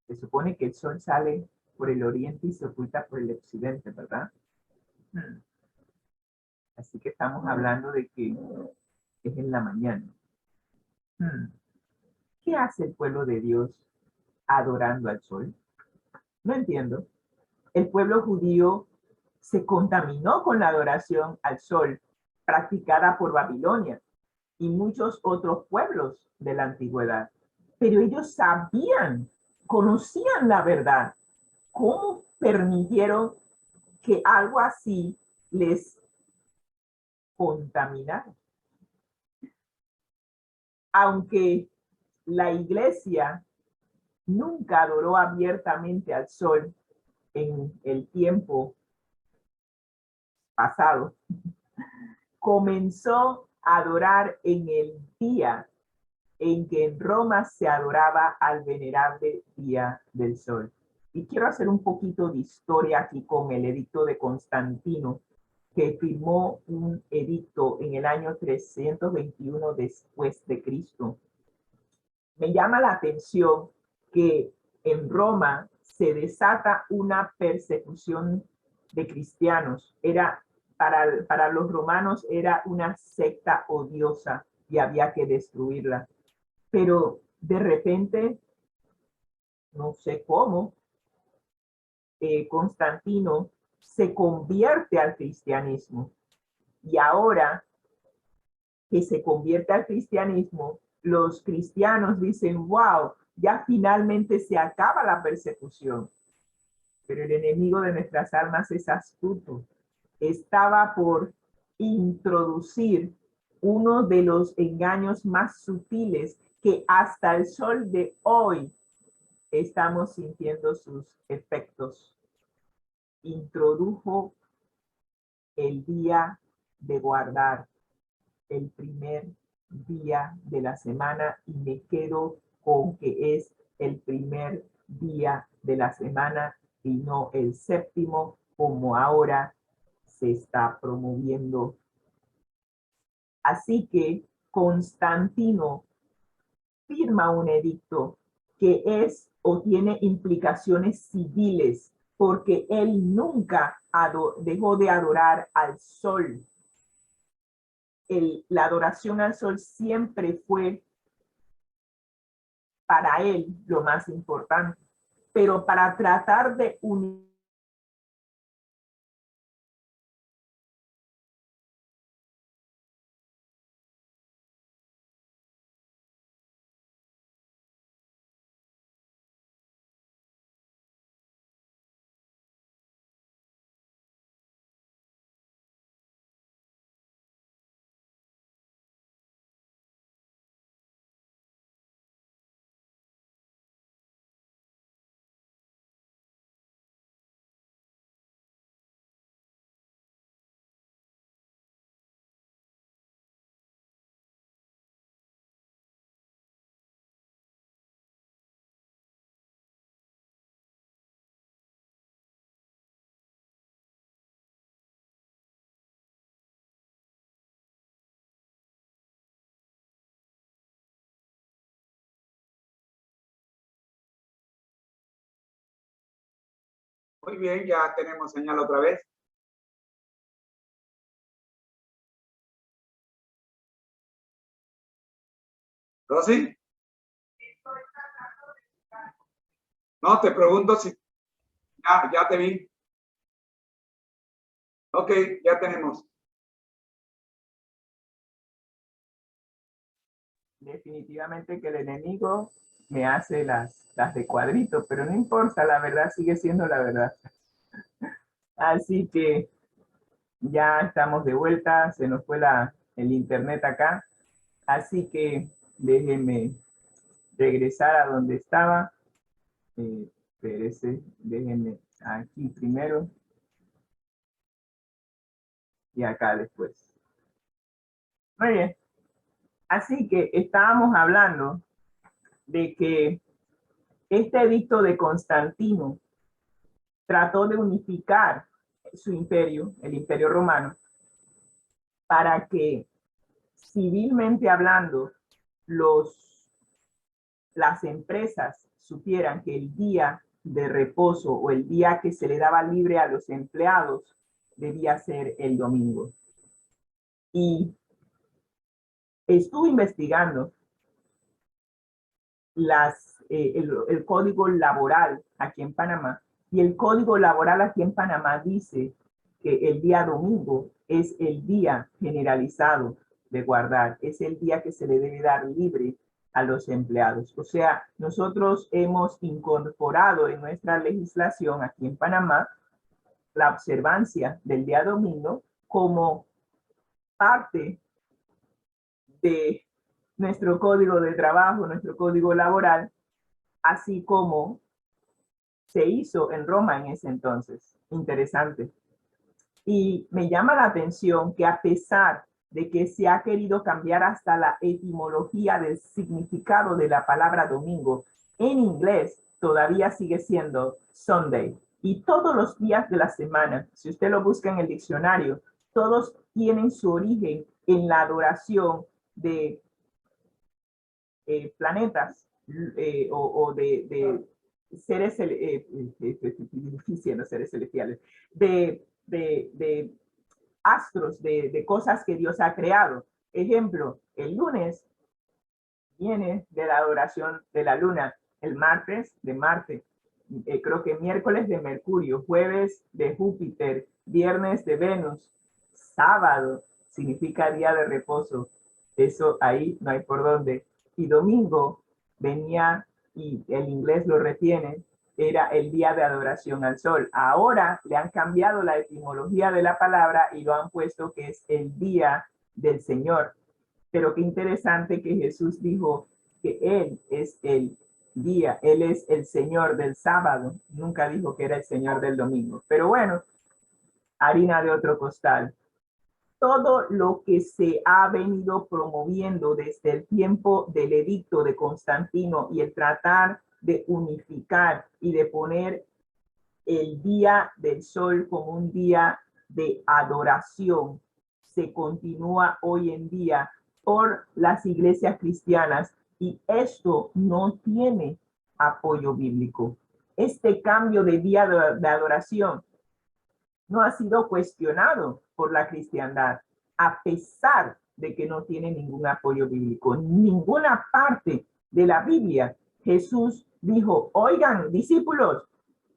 Se supone que el sol sale por el oriente y se oculta por el occidente, ¿verdad? Así que estamos hablando de que es en la mañana. ¿Qué hace el pueblo de Dios adorando al sol? No entiendo. El pueblo judío se contaminó con la adoración al sol practicada por Babilonia y muchos otros pueblos de la antigüedad. Pero ellos sabían, conocían la verdad. ¿Cómo permitieron que algo así les contaminara? Aunque la iglesia nunca adoró abiertamente al sol en el tiempo pasado, comenzó a adorar en el día en que en Roma se adoraba al venerable día del sol. Y quiero hacer un poquito de historia aquí con el edicto de Constantino, que firmó un edicto en el año 321 después de Cristo. Me llama la atención que en Roma se desata una persecución de cristianos. Para los romanos era una secta odiosa y había que destruirla. Pero de repente, no sé cómo, Constantino se convierte al cristianismo. Y ahora que se convierte al cristianismo, los cristianos dicen, wow, ya finalmente se acaba la persecución. Pero el enemigo de nuestras almas es astuto. Estaba por introducir uno de los engaños más sutiles que hasta el sol de hoy estamos sintiendo sus efectos. Introdujo el día de guardar, el primer día de la semana, y me quedo con que es el primer día de la semana y no el séptimo, como ahora se está promoviendo. Así que Constantino firma un edicto que es o tiene implicaciones civiles, porque él nunca dejó de adorar al sol. La adoración al sol siempre fue para él lo más importante, pero para tratar de unir Muy bien, ya tenemos señal otra vez. Rosy. No, te pregunto si ya te vi. Ok, ya tenemos. Definitivamente que el enemigo me hace las de cuadrito, pero no importa, la verdad sigue siendo la verdad. Así que ya estamos de vuelta, se nos fue el internet acá, así que déjenme regresar a donde estaba. Espérese, déjenme aquí primero y acá después. Muy bien, así que estábamos hablando de que este edicto de Constantino trató de unificar su imperio, el imperio romano, para que civilmente hablando las empresas supieran que el día de reposo o el día que se le daba libre a los empleados debía ser el domingo. Y estuve investigando el código laboral aquí en Panamá, y el código laboral aquí en Panamá dice que el día domingo es el día generalizado de guardar, es el día que se le debe dar libre a los empleados. O sea, nosotros hemos incorporado en nuestra legislación aquí en Panamá la observancia del día domingo como parte de nuestro código de trabajo, nuestro código laboral, así como se hizo en Roma en ese entonces. Interesante. Y me llama la atención que a pesar de que se ha querido cambiar hasta la etimología del significado de la palabra domingo, en inglés todavía sigue siendo Sunday. Y todos los días de la semana, si usted lo busca en el diccionario, todos tienen su origen en la adoración de planetas o de seres, diciendo seres celestiales, de astros, de cosas que Dios ha creado. Ejemplo, el lunes viene de la adoración de la luna, el martes de Marte, creo que miércoles de Mercurio, jueves de Júpiter, viernes de Venus, sábado significa día de reposo, eso ahí no hay por dónde, y domingo venía, y el inglés lo retiene, era el día de adoración al sol. Ahora le han cambiado la etimología de la palabra y lo han puesto que es el día del Señor. Pero qué interesante que Jesús dijo que Él es el día, Él es el Señor del sábado. Nunca dijo que era el Señor del domingo. Pero bueno, harina de otro costal. Todo lo que se ha venido promoviendo desde el tiempo del edicto de Constantino y el tratar de unificar y de poner el día del sol como un día de adoración se continúa hoy en día por las iglesias cristianas, y esto no tiene apoyo bíblico. Este cambio de día de adoración no ha sido cuestionado por la cristiandad, a pesar de que no tiene ningún apoyo bíblico. En ninguna parte de la Biblia Jesús dijo: oigan, discípulos,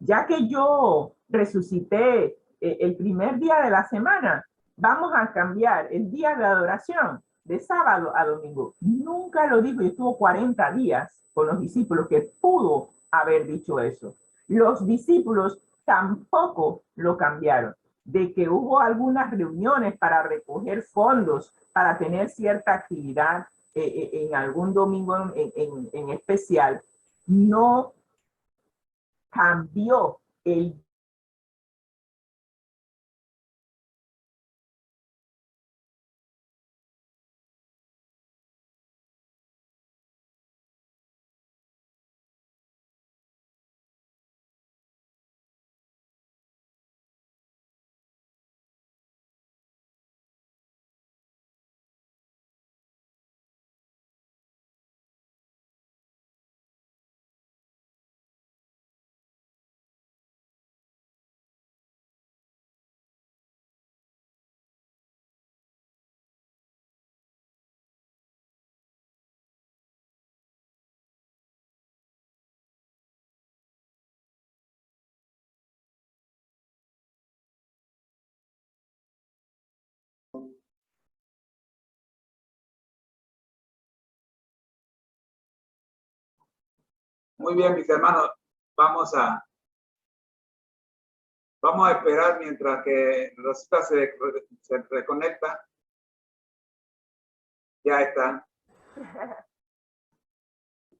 ya que yo resucité el primer día de la semana, vamos a cambiar el día de adoración de sábado a domingo. Nunca lo dijo, y estuvo 40 días con los discípulos que pudo haber dicho eso. Los discípulos tampoco lo cambiaron. De que hubo algunas reuniones para recoger fondos, para tener cierta actividad en algún domingo en especial, no cambió el Muy bien, mis hermanos, vamos a esperar mientras que Rosita se reconecta. Ya está.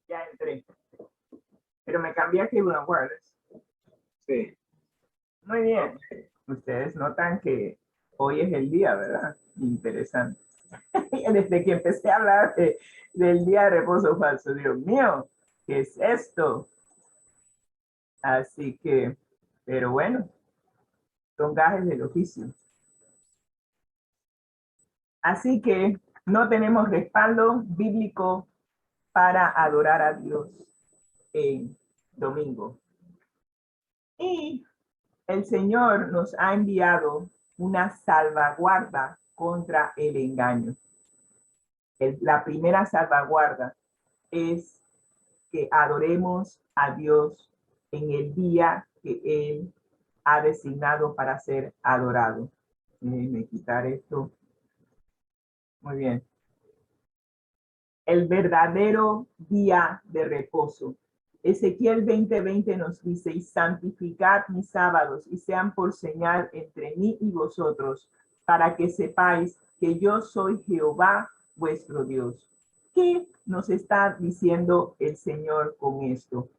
Ya entré. Pero me cambié a Cable and Wireless. Sí. Muy bien. Ustedes notan que hoy es el día, ¿verdad? Interesante. Desde que empecé a hablar del día de reposo falso, Dios mío, ¿qué es esto? Así que, pero bueno, son gajes del oficio. Así que no tenemos respaldo bíblico para adorar a Dios en domingo. Y el Señor nos ha enviado una salvaguarda contra el engaño. La primera salvaguarda es que adoremos a Dios en el día que Él ha designado para ser adorado. Déjenme quitar esto. Muy bien. El verdadero día de reposo. Ezequiel 20:20 nos dice, y santificad mis sábados y sean por señal entre mí y vosotros, para que sepáis que yo soy Jehová vuestro Dios. ¿Qué nos está diciendo el Señor con esto?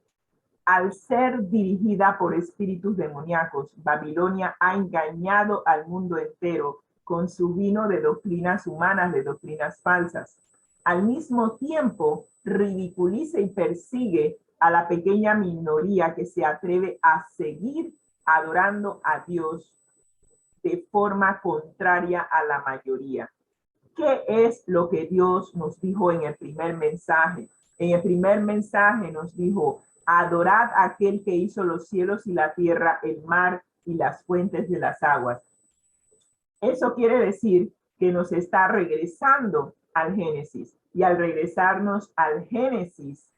Al ser dirigida por espíritus demoníacos, Babilonia ha engañado al mundo entero con su vino de doctrinas humanas, de doctrinas falsas. Al mismo tiempo, ridiculiza y persigue a la pequeña minoría que se atreve a seguir adorando a Dios de forma contraria a la mayoría. ¿Qué es lo que Dios nos dijo en el primer mensaje? En el primer mensaje nos dijo, adorad a aquel que hizo los cielos y la tierra, el mar y las fuentes de las aguas. Eso quiere decir que nos está regresando al Génesis. Y al regresarnos al Génesis,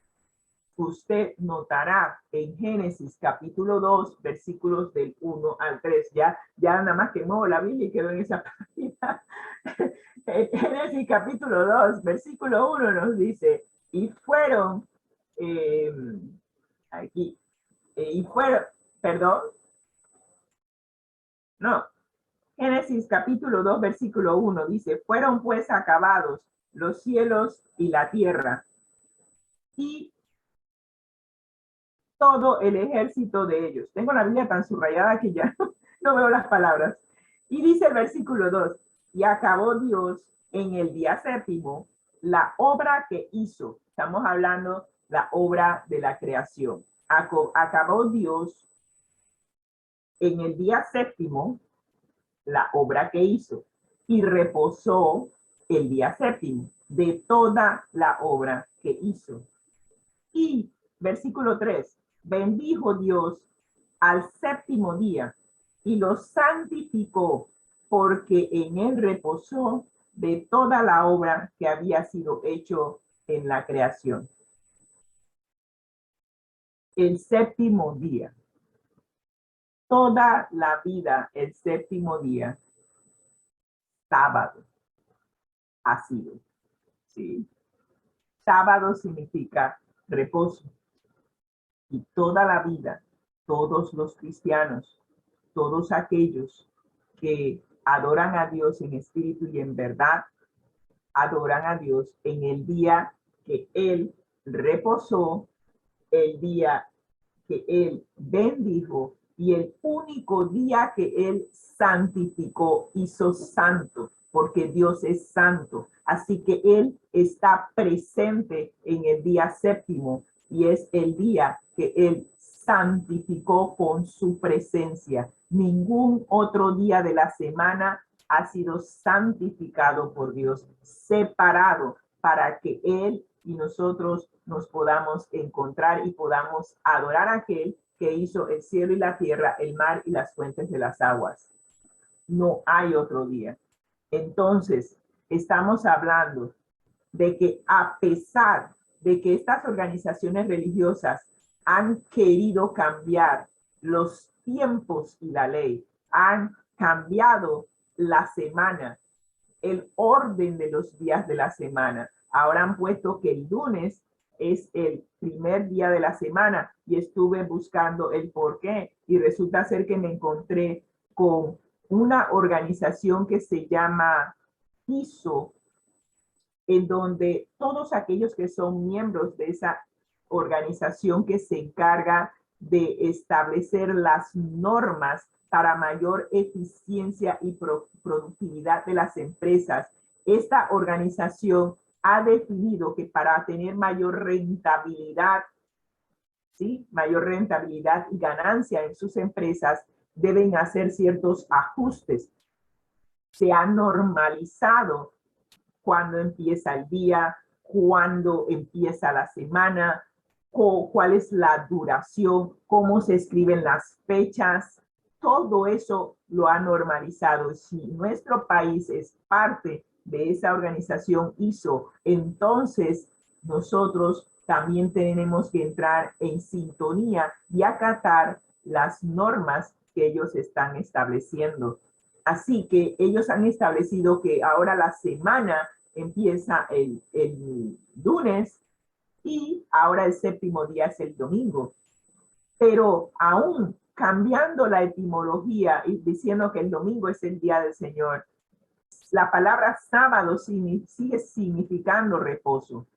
usted notará en Génesis capítulo 2, versículos del 1 al 3. Ya nada más que muevo la Biblia y quedo en esa página. Génesis capítulo 2, versículo 1 nos dice, y fueron, Génesis capítulo 2, versículo 1 dice, fueron pues acabados los cielos y la tierra, y todo el ejército de ellos. Tengo la Biblia tan subrayada que ya no veo las palabras. Y dice el versículo 2, y acabó Dios en el día séptimo la obra que hizo. Estamos hablando la obra de la creación. Acabó Dios en el día séptimo la obra que hizo y reposó el día séptimo de toda la obra que hizo. Y versículo 3, bendijo Dios al séptimo día y lo santificó porque en él reposó de toda la obra que había sido hecho en la creación. El séptimo día. Toda la vida, el séptimo día, sábado, ha sido. ¿Sí? Sábado significa reposo. Y toda la vida, todos los cristianos, todos aquellos que adoran a Dios en espíritu y en verdad, adoran a Dios en el día que Él reposó, el día que Él bendijo y el único día que Él santificó, hizo santo, porque Dios es santo. Así que Él está presente en el día séptimo y es el día que Él santificó con su presencia. Ningún otro día de la semana ha sido santificado por Dios, separado para que Él y nosotros nos podamos encontrar y podamos adorar a aquel que hizo el cielo y la tierra, el mar y las fuentes de las aguas. No hay otro día. Entonces, estamos hablando de que a pesar de que estas organizaciones religiosas han querido cambiar los tiempos y la ley, han cambiado la semana, el orden de los días de la semana. Ahora han puesto que el lunes es el primer día de la semana y estuve buscando el por qué y resulta ser que me encontré con una organización que se llama ISO, en donde todos aquellos que son miembros de esa organización que se encarga de establecer las normas para mayor eficiencia y productividad de las empresas. Esta organización ha definido que para tener mayor rentabilidad, ¿sí? Mayor rentabilidad y ganancia en sus empresas, deben hacer ciertos ajustes. Se ha normalizado cuándo empieza el día, cuándo empieza la semana, cuál es la duración, cómo se escriben las fechas. Todo eso lo ha normalizado. Si nuestro país es parte de esa organización ISO, entonces nosotros también tenemos que entrar en sintonía y acatar las normas que ellos están estableciendo. Así que ellos han establecido que ahora la semana empieza el lunes y ahora el séptimo día es el domingo. Pero aún cambiando la etimología y diciendo que el domingo es el día del Señor, la palabra sábado sigue significando reposo.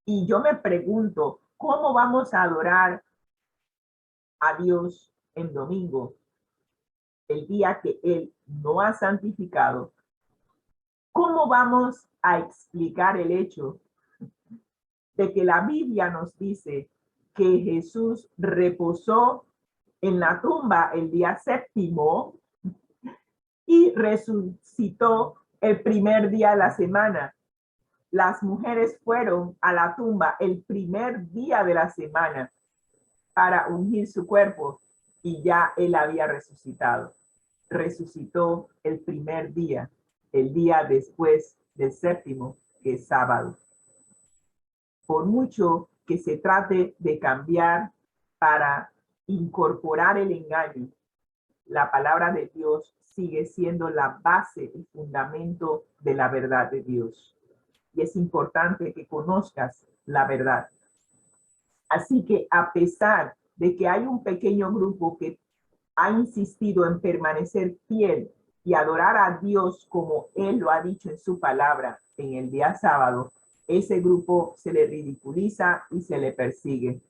Y yo me pregunto, ¿cómo vamos a adorar a Dios en domingo, el día que Él no ha santificado? ¿Cómo vamos a explicar el hecho de que la Biblia nos dice que Jesús reposó en la tumba el día séptimo y resucitó el primer día de la semana? Las mujeres fueron a la tumba el primer día de la semana para ungir su cuerpo y ya él había resucitado. Resucitó el primer día, el día después del séptimo, que es sábado. Por mucho que se trate de cambiar para incorporar el engaño, la palabra de Dios sigue siendo la base y fundamento de la verdad de Dios. Y es importante que conozcas la verdad. Así que a pesar de que hay un pequeño grupo que ha insistido en permanecer fiel y adorar a Dios como Él lo ha dicho en su palabra en el día sábado, ese grupo se le ridiculiza y se le persigue.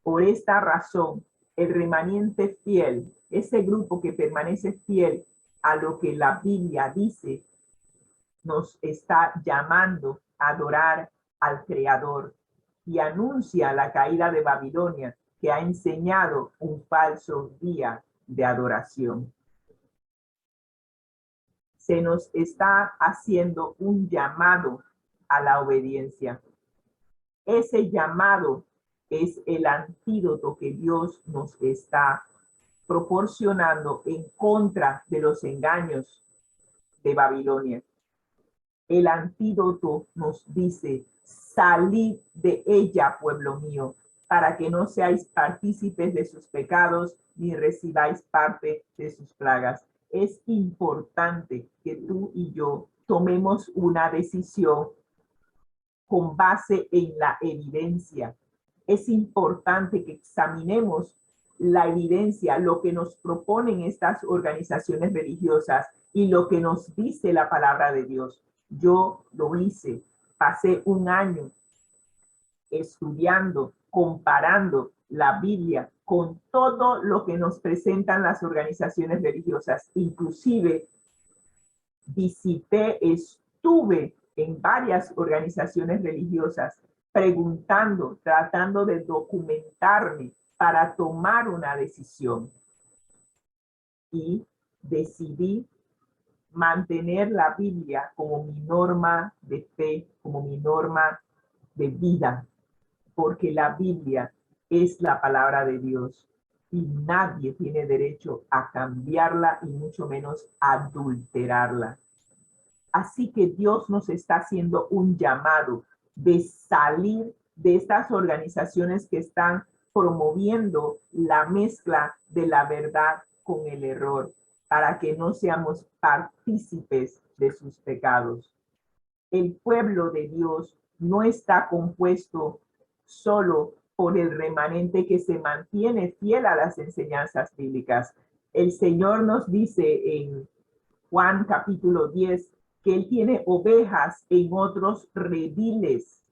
Por esta razón, el remanente fiel, ese grupo que permanece fiel a lo que la Biblia dice, nos está llamando a adorar al Creador y anuncia la caída de Babilonia, que ha enseñado un falso día de adoración. Se nos está haciendo un llamado a la obediencia. Ese llamado es el antídoto que Dios nos está proporcionando en contra de los engaños de Babilonia. El antídoto nos dice: salid de ella, pueblo mío, para que no seáis partícipes de sus pecados, ni recibáis parte de sus plagas. Es importante que tú y yo tomemos una decisión con base en la evidencia. Es importante que examinemos la evidencia, lo que nos proponen estas organizaciones religiosas y lo que nos dice la palabra de Dios. Yo lo hice, pasé un año estudiando, comparando la Biblia con todo lo que nos presentan las organizaciones religiosas. Inclusive estuve en varias organizaciones religiosas preguntando, tratando de documentarme para tomar una decisión. Y decidí mantener la Biblia como mi norma de fe, como mi norma de vida, porque la Biblia es la palabra de Dios y nadie tiene derecho a cambiarla y mucho menos adulterarla. Así que Dios nos está haciendo un llamado de salir de estas organizaciones que están promoviendo la mezcla de la verdad con el error, para que no seamos partícipes de sus pecados. El pueblo de Dios no está compuesto solo por el remanente que se mantiene fiel a las enseñanzas bíblicas. El Señor nos dice en Juan capítulo 10 que Él tiene ovejas en otros rediles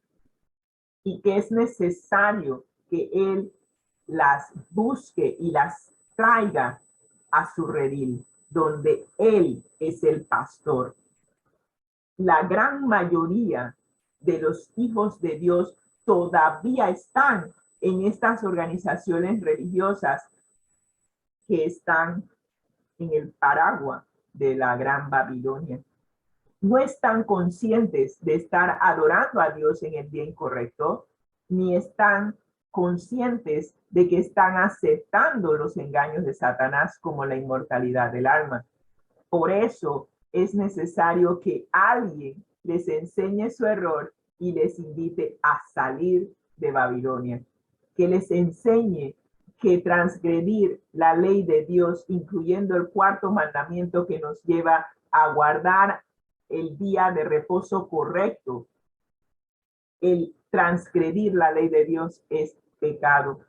y que es necesario que Él las busque y las traiga a su redil, donde Él es el pastor. La gran mayoría de los hijos de Dios todavía están en estas organizaciones religiosas que están en el paraguas de la Gran Babilonia. No están conscientes de estar adorando a Dios en el día incorrecto, ni están conscientes de que están aceptando los engaños de Satanás como la inmortalidad del alma. Por eso es necesario que alguien les enseñe su error y les invite a salir de Babilonia, que les enseñe que transgredir la ley de Dios, incluyendo el cuarto mandamiento que nos lleva a guardar el día de reposo correcto, el transgredir la ley de Dios es pecado.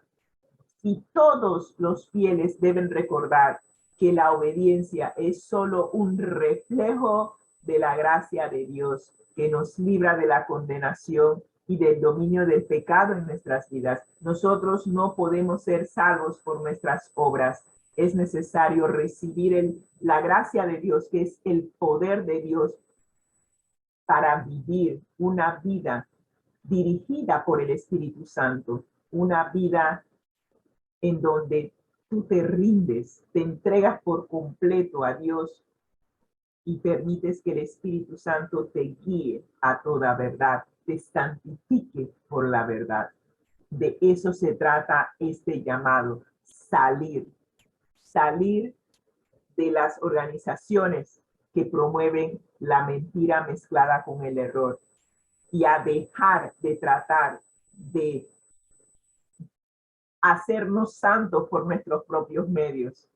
Y todos los fieles deben recordar que la obediencia es solo un reflejo de la gracia de Dios que nos libra de la condenación y del dominio del pecado en nuestras vidas. Nosotros no podemos ser salvos por nuestras obras. Es necesario recibir la gracia de Dios, que es el poder de Dios, para vivir una vida dirigida por el Espíritu Santo, una vida en donde tú te rindes, te entregas por completo a Dios y permites que el Espíritu Santo te guíe a toda verdad, te santifique por la verdad. De eso se trata este llamado, salir de las organizaciones que promueven la mentira mezclada con el error y a dejar de tratar de hacernos santos por nuestros propios medios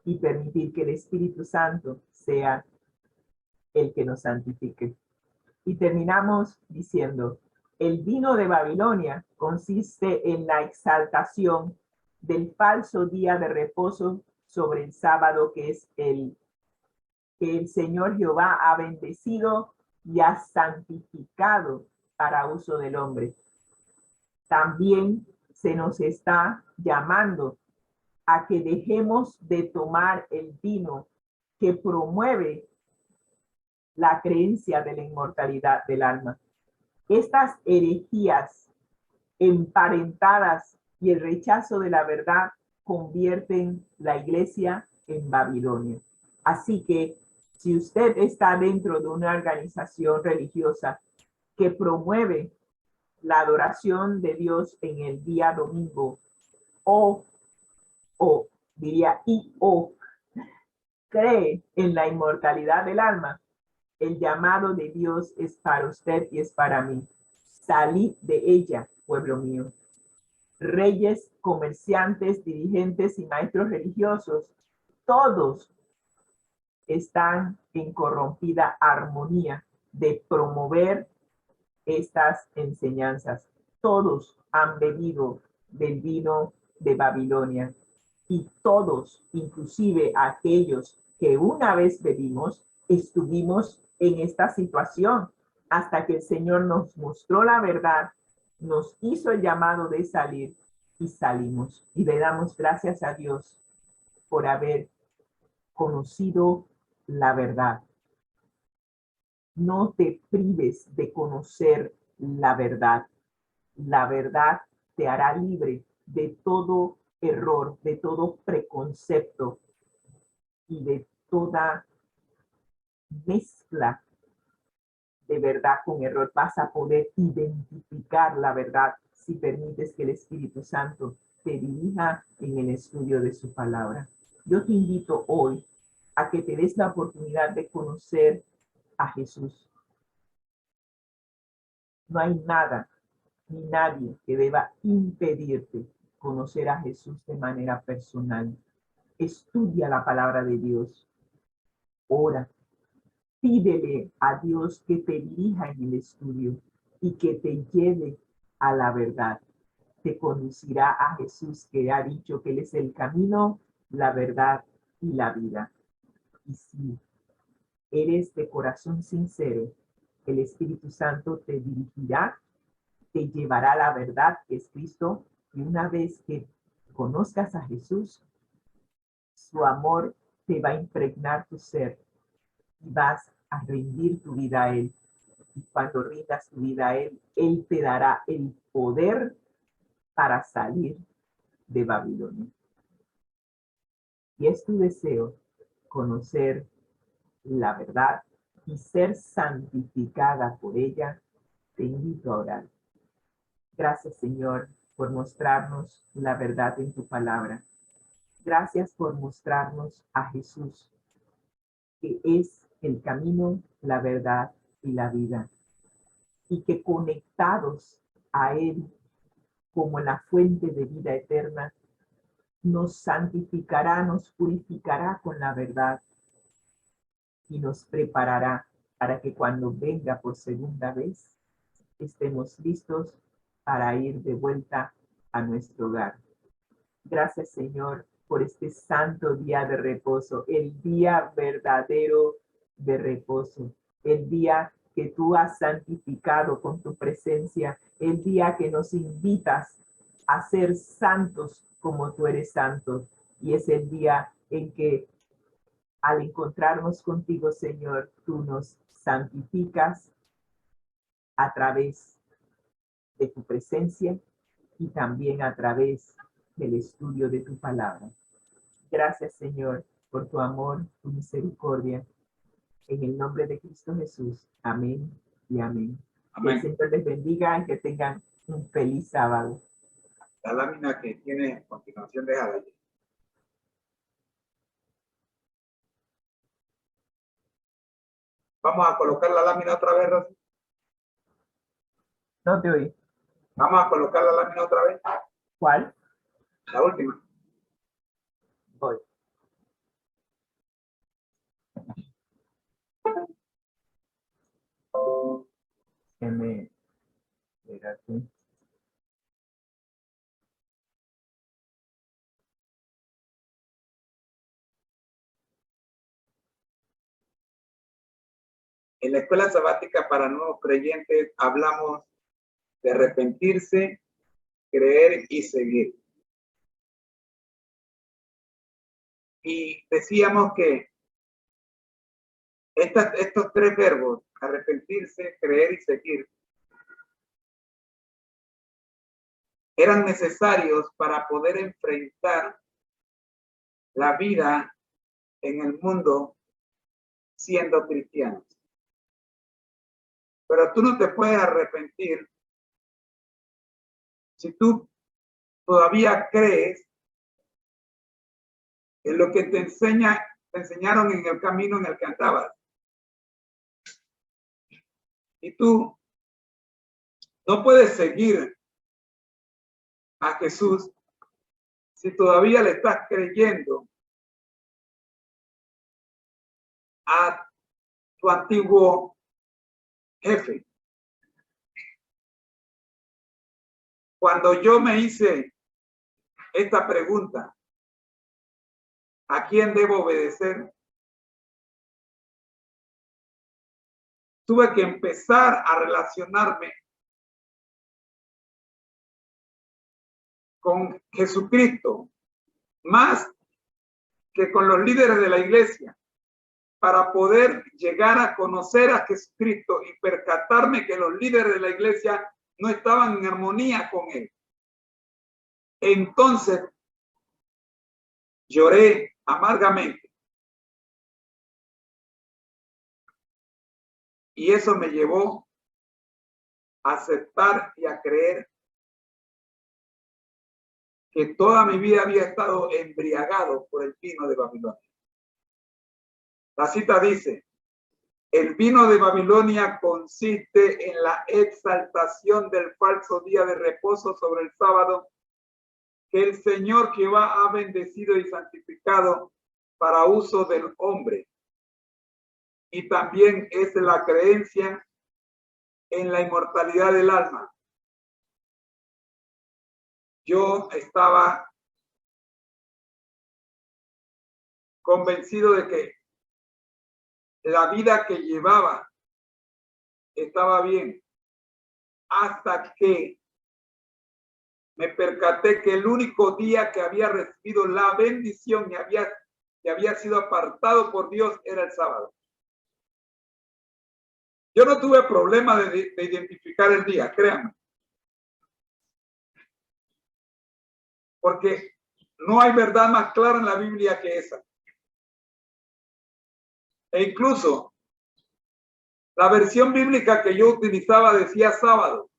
y permitir que el Espíritu Santo sea el que nos santifique. Y terminamos diciendo, el vino de Babilonia consiste en la exaltación del falso día de reposo sobre el sábado, que es el que el Señor Jehová ha bendecido y ha santificado para uso del hombre. También se nos está llamando a que dejemos de tomar el vino que promueve la creencia de la inmortalidad del alma. Estas herejías emparentadas y el rechazo de la verdad convierten la iglesia en Babilonia. Así que si usted está dentro de una organización religiosa que promueve la adoración de Dios en el día domingo, o cree en la inmortalidad del alma, el llamado de Dios es para usted y es para mí. Salid de ella, pueblo mío. Reyes, comerciantes, dirigentes y maestros religiosos, todos están en corrompida armonía de promover estas enseñanzas. Todos han bebido del vino de Babilonia y todos, inclusive aquellos que una vez bebimos, estuvimos en esta situación hasta que el Señor nos mostró la verdad, nos hizo el llamado de salir y salimos. Y le damos gracias a Dios por haber conocido la verdad. No te prives de conocer la verdad. La verdad te hará libre de todo error, de todo preconcepto y de toda mezcla de verdad con error. Vas a poder identificar la verdad si permites que el Espíritu Santo te dirija en el estudio de su palabra. Yo te invito hoy a que te des la oportunidad de conocer a Jesús. No hay nada ni nadie que deba impedirte conocer a Jesús de manera personal. Estudia la palabra de Dios. Ora. Pídele a Dios que te dirija en el estudio y que te lleve a la verdad. te conducirá a Jesús, que ha dicho que Él es el camino, la verdad y la vida. Y si eres de corazón sincero, el Espíritu Santo te dirigirá, te llevará a la verdad, que es Cristo, y una vez que conozcas a Jesús, su amor te va a impregnar tu ser y vas a rendir tu vida a Él. Y cuando rindas tu vida a Él, Él te dará el poder para salir de Babilonia. Y es tu deseo conocer la verdad y ser santificada por ella. Te invito a orar. Gracias, Señor, por mostrarnos la verdad en tu palabra. Gracias por mostrarnos a Jesús, que es el camino, la verdad y la vida. Y que conectados a Él como la fuente de vida eterna, nos santificará, nos purificará con la verdad y nos preparará para que cuando venga por segunda vez estemos listos para ir de vuelta a nuestro hogar. Gracias, Señor, por este santo día de reposo, el día verdadero de reposo, el día que tú has santificado con tu presencia, el día que nos invitas a ser santos como tú eres santo. Y es el día en que al encontrarnos contigo, Señor, tú nos santificas a través de tu presencia y también a través del estudio de tu palabra. Gracias, Señor, por tu amor, tu misericordia. En el nombre de Cristo Jesús. Amén y amén. Amén. Que el Señor les bendiga y que tengan un feliz sábado. La lámina que tiene a continuación, déjala allí. Vamos a colocar la lámina otra vez, Rosy. No te oí. Vamos a colocar la lámina otra vez. ¿Cuál? La última. Voy. Espérate. En la escuela sabática para nuevos creyentes hablamos de arrepentirse, creer y seguir. Y decíamos que estos tres verbos, arrepentirse, creer y seguir, eran necesarios para poder enfrentar la vida en el mundo siendo cristianos. Pero tú no te puedes arrepentir si tú todavía crees en lo que te enseñaron en el camino en el que andabas. Y tú no puedes seguir a Jesús si todavía le estás creyendo a tu antiguo jefe. Cuando yo me hice esta pregunta, ¿a quién debo obedecer? Tuve que empezar a relacionarme con Jesucristo más que con los líderes de la iglesia para poder llegar a conocer a Jesucristo y percatarme que los líderes de la iglesia no estaban en armonía con él. Entonces lloré amargamente y eso me llevó a aceptar y a creer que toda mi vida había estado embriagado por el vino de Babilonia. La cita dice: el vino de Babilonia consiste en la exaltación del falso día de reposo sobre el sábado que el Señor Jehová ha bendecido y santificado para uso del hombre. Y también es la creencia en la inmortalidad del alma. yo estaba convencido de que la vida que llevaba estaba bien, hasta que me percaté que el único día que había recibido la bendición y había sido apartado por Dios era el sábado. Yo no tuve problema de identificar el día, créanme. Porque no hay verdad más clara en la Biblia que esa. E incluso la versión bíblica que yo utilizaba decía sábado.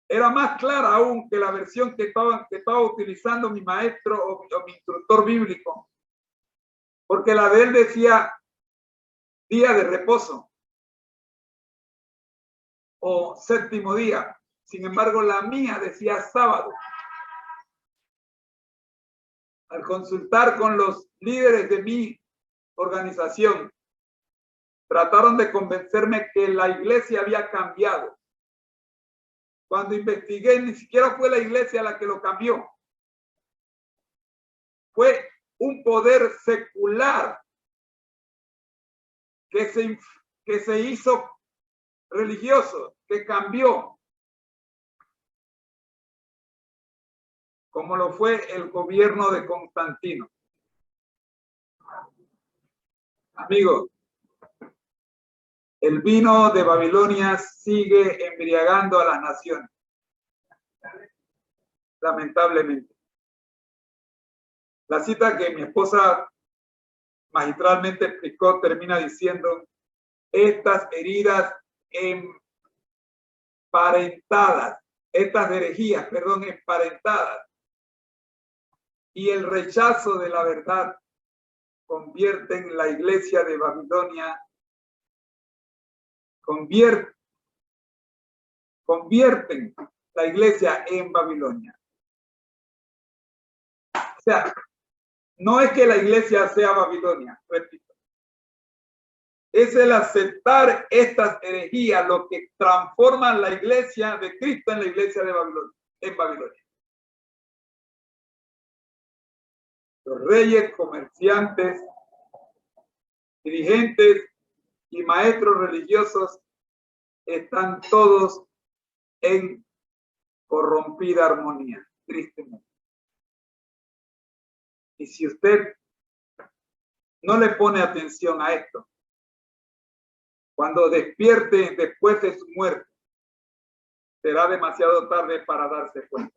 Era más clara aún que la versión que estaba utilizando mi maestro o mi instructor bíblico. Porque la de él decía día de reposo o séptimo día. Sin embargo, la mía decía sábado. Al consultar con los líderes de mi organización, trataron de convencerme que la iglesia había cambiado. Cuando investigué, ni siquiera fue la iglesia la que lo cambió. Fue un poder secular que se hizo religioso, que cambió, como lo fue el gobierno de Constantino. Amigo, el vino de Babilonia sigue embriagando a las naciones, lamentablemente. La cita que mi esposa magistralmente explicó termina diciendo: estas heridas emparentadas, estas herejías, perdón, emparentadas, y el rechazo de la verdad convierten la iglesia de Babilonia, convierten la iglesia en Babilonia. O sea, no es que la iglesia sea Babilonia, repito. Es el aceptar estas herejías lo que transforma la iglesia de Cristo en la iglesia de Babilonia, en Babilonia. Los reyes, comerciantes, dirigentes y maestros religiosos están todos en corrompida armonía, tristemente. Y si usted no le pone atención a esto, cuando despierte después de su muerte, será demasiado tarde para darse cuenta.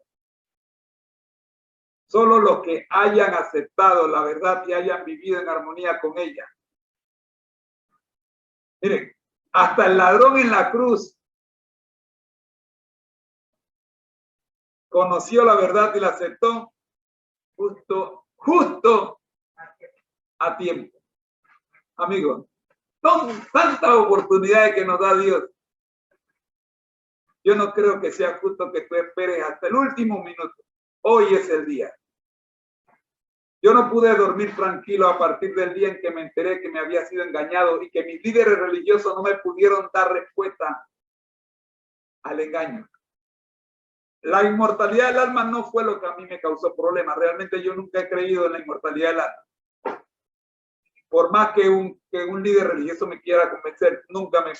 Solo los que hayan aceptado la verdad y hayan vivido en armonía con ella. Miren, hasta el ladrón en la cruz conoció la verdad y la aceptó justo a tiempo. Amigos, son tantas oportunidades que nos da Dios. Yo no creo que sea justo que tú esperes hasta el último minuto. Hoy es el día. Yo no pude dormir tranquilo a partir del día en que me enteré que me había sido engañado y que mis líderes religiosos no me pudieron dar respuesta al engaño. La inmortalidad del alma no fue lo que a mí me causó problemas. Realmente yo nunca he creído en la inmortalidad del alma. Por más que un líder religioso me quiera convencer, nunca me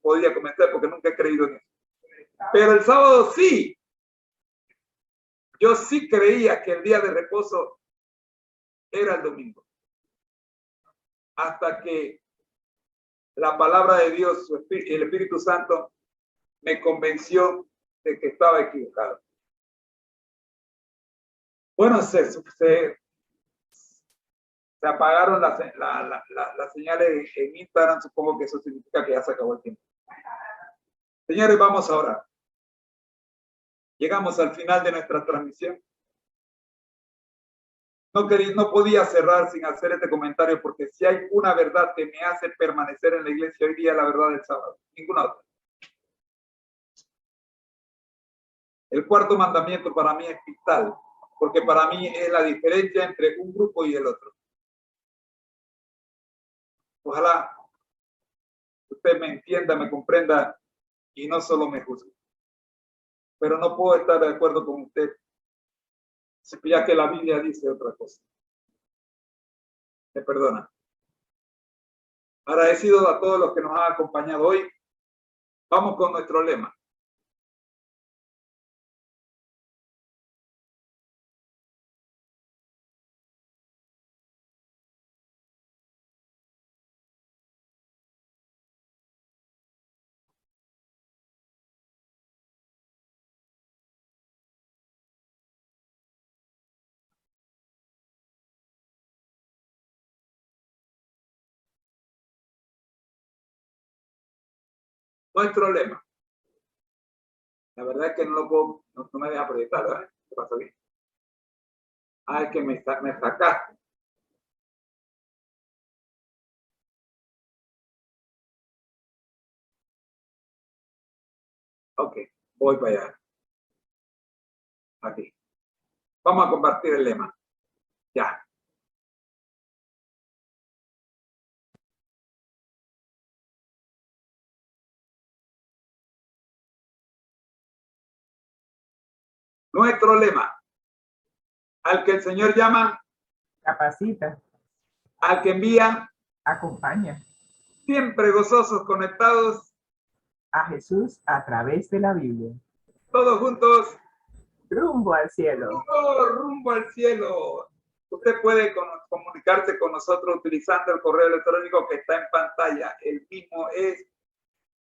podía convencer porque nunca he creído en eso. Pero el sábado sí. Yo sí creía que el día de reposo era el domingo. Hasta que la palabra de Dios, el Espíritu Santo, me convenció de que estaba equivocado. Bueno, se apagaron las señales en Instagram. Supongo que eso significa que ya se acabó el tiempo. Señores, vamos ahora. Llegamos al final de nuestra transmisión. No podía cerrar sin hacer este comentario, porque si hay una verdad que me hace permanecer en la iglesia hoy día, la verdad del sábado. Ninguna otra. El cuarto mandamiento para mí es vital, porque para mí es la diferencia entre un grupo y el otro. Ojalá usted me entienda, me comprenda y no solo me juzgue. pero no puedo estar de acuerdo con usted, ya que la Biblia dice otra cosa. Me perdona. Agradecido a todos los que nos han acompañado hoy. Vamos con nuestro lema. Nuestro lema. La verdad es que no lo puedo, no me deja proyectar, ¿verdad? ¿Qué pasó aquí? Ah, es que me sacaste. Ok, voy para allá. Aquí. Vamos a compartir el lema. Ya. Nuestro lema. Al que el Señor llama, capacita, al que envía, acompaña siempre gozosos, conectados, a Jesús a través de la Biblia. todos juntos, Rumbo al cielo. rumbo al cielo. Usted puede comunicarse con nosotros utilizando el correo electrónico que está en pantalla. El mismo es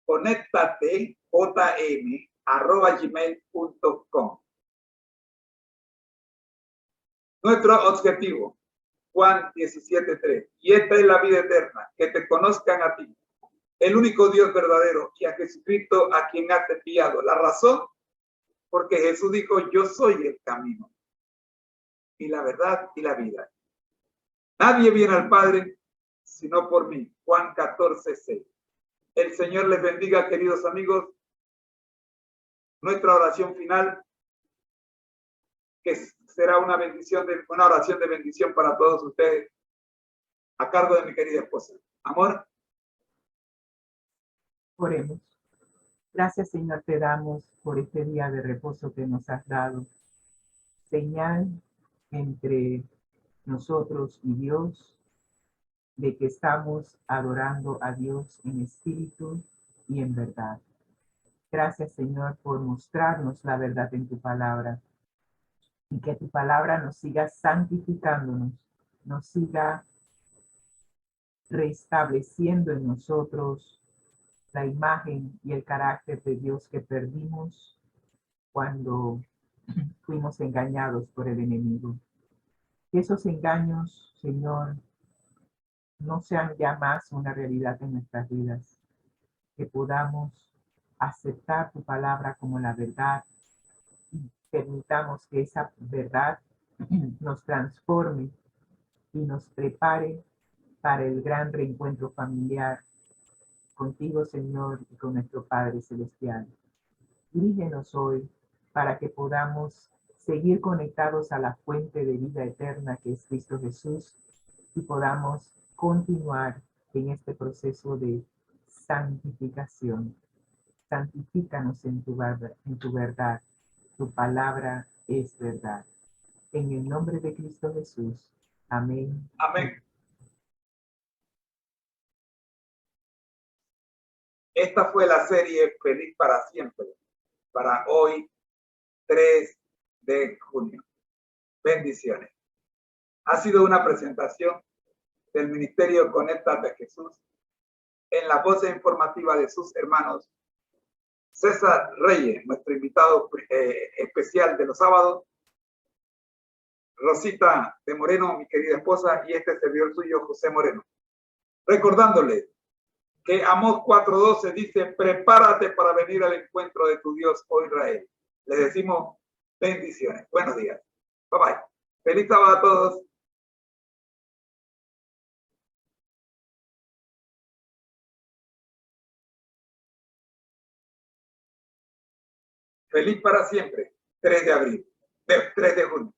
conectatejm@gmail.com. Nuestro objetivo, Juan 17:3. Y esta es la vida eterna, que te conozcan a ti, el único Dios verdadero, y a Jesucristo a quien has enviado. La razón, porque Jesús dijo, yo soy el camino y la verdad y la vida. Nadie viene al Padre sino por mí. Juan 14:6. El Señor les bendiga, queridos amigos. Nuestra oración final, que será una oración de bendición para todos ustedes, a cargo de mi querida esposa. Amor. Oremos. Gracias, Señor, te damos por este día de reposo que nos has dado. Señal entre nosotros y Dios de que estamos adorando a Dios en espíritu y en verdad. Gracias, Señor, por mostrarnos la verdad en tu palabra y que tu palabra nos siga santificándonos, nos siga restableciendo en nosotros la imagen y el carácter de Dios que perdimos cuando fuimos engañados por el enemigo. Que esos engaños, Señor, no sean ya más una realidad en nuestras vidas. Que podamos aceptar tu palabra como la verdad y permitamos que esa verdad nos transforme y nos prepare para el gran reencuentro familiar contigo, Señor, y con nuestro Padre Celestial. Dirígenos hoy para que podamos seguir conectados a la fuente de vida eterna que es Cristo Jesús y podamos continuar en este proceso de santificación. Santifícanos en tu verdad. Tu palabra es verdad. En el nombre de Cristo Jesús. Amén. Amén. Esta fue la serie Feliz para Siempre, para hoy, 3 de junio. Bendiciones. Ha sido una presentación del Ministerio Conéctate a Jesús en la voz informativa de sus hermanos César Reyes, nuestro invitado especial de los sábados, Rosita de Moreno, mi querida esposa, y este servidor suyo, José Moreno. Recordándoles que Amós 4:12 dice, prepárate para venir al encuentro de tu Dios, oh Israel. Les decimos bendiciones. Buenos días. Bye bye. Feliz sábado a todos. Feliz para siempre. 3 de abril. 3 de junio.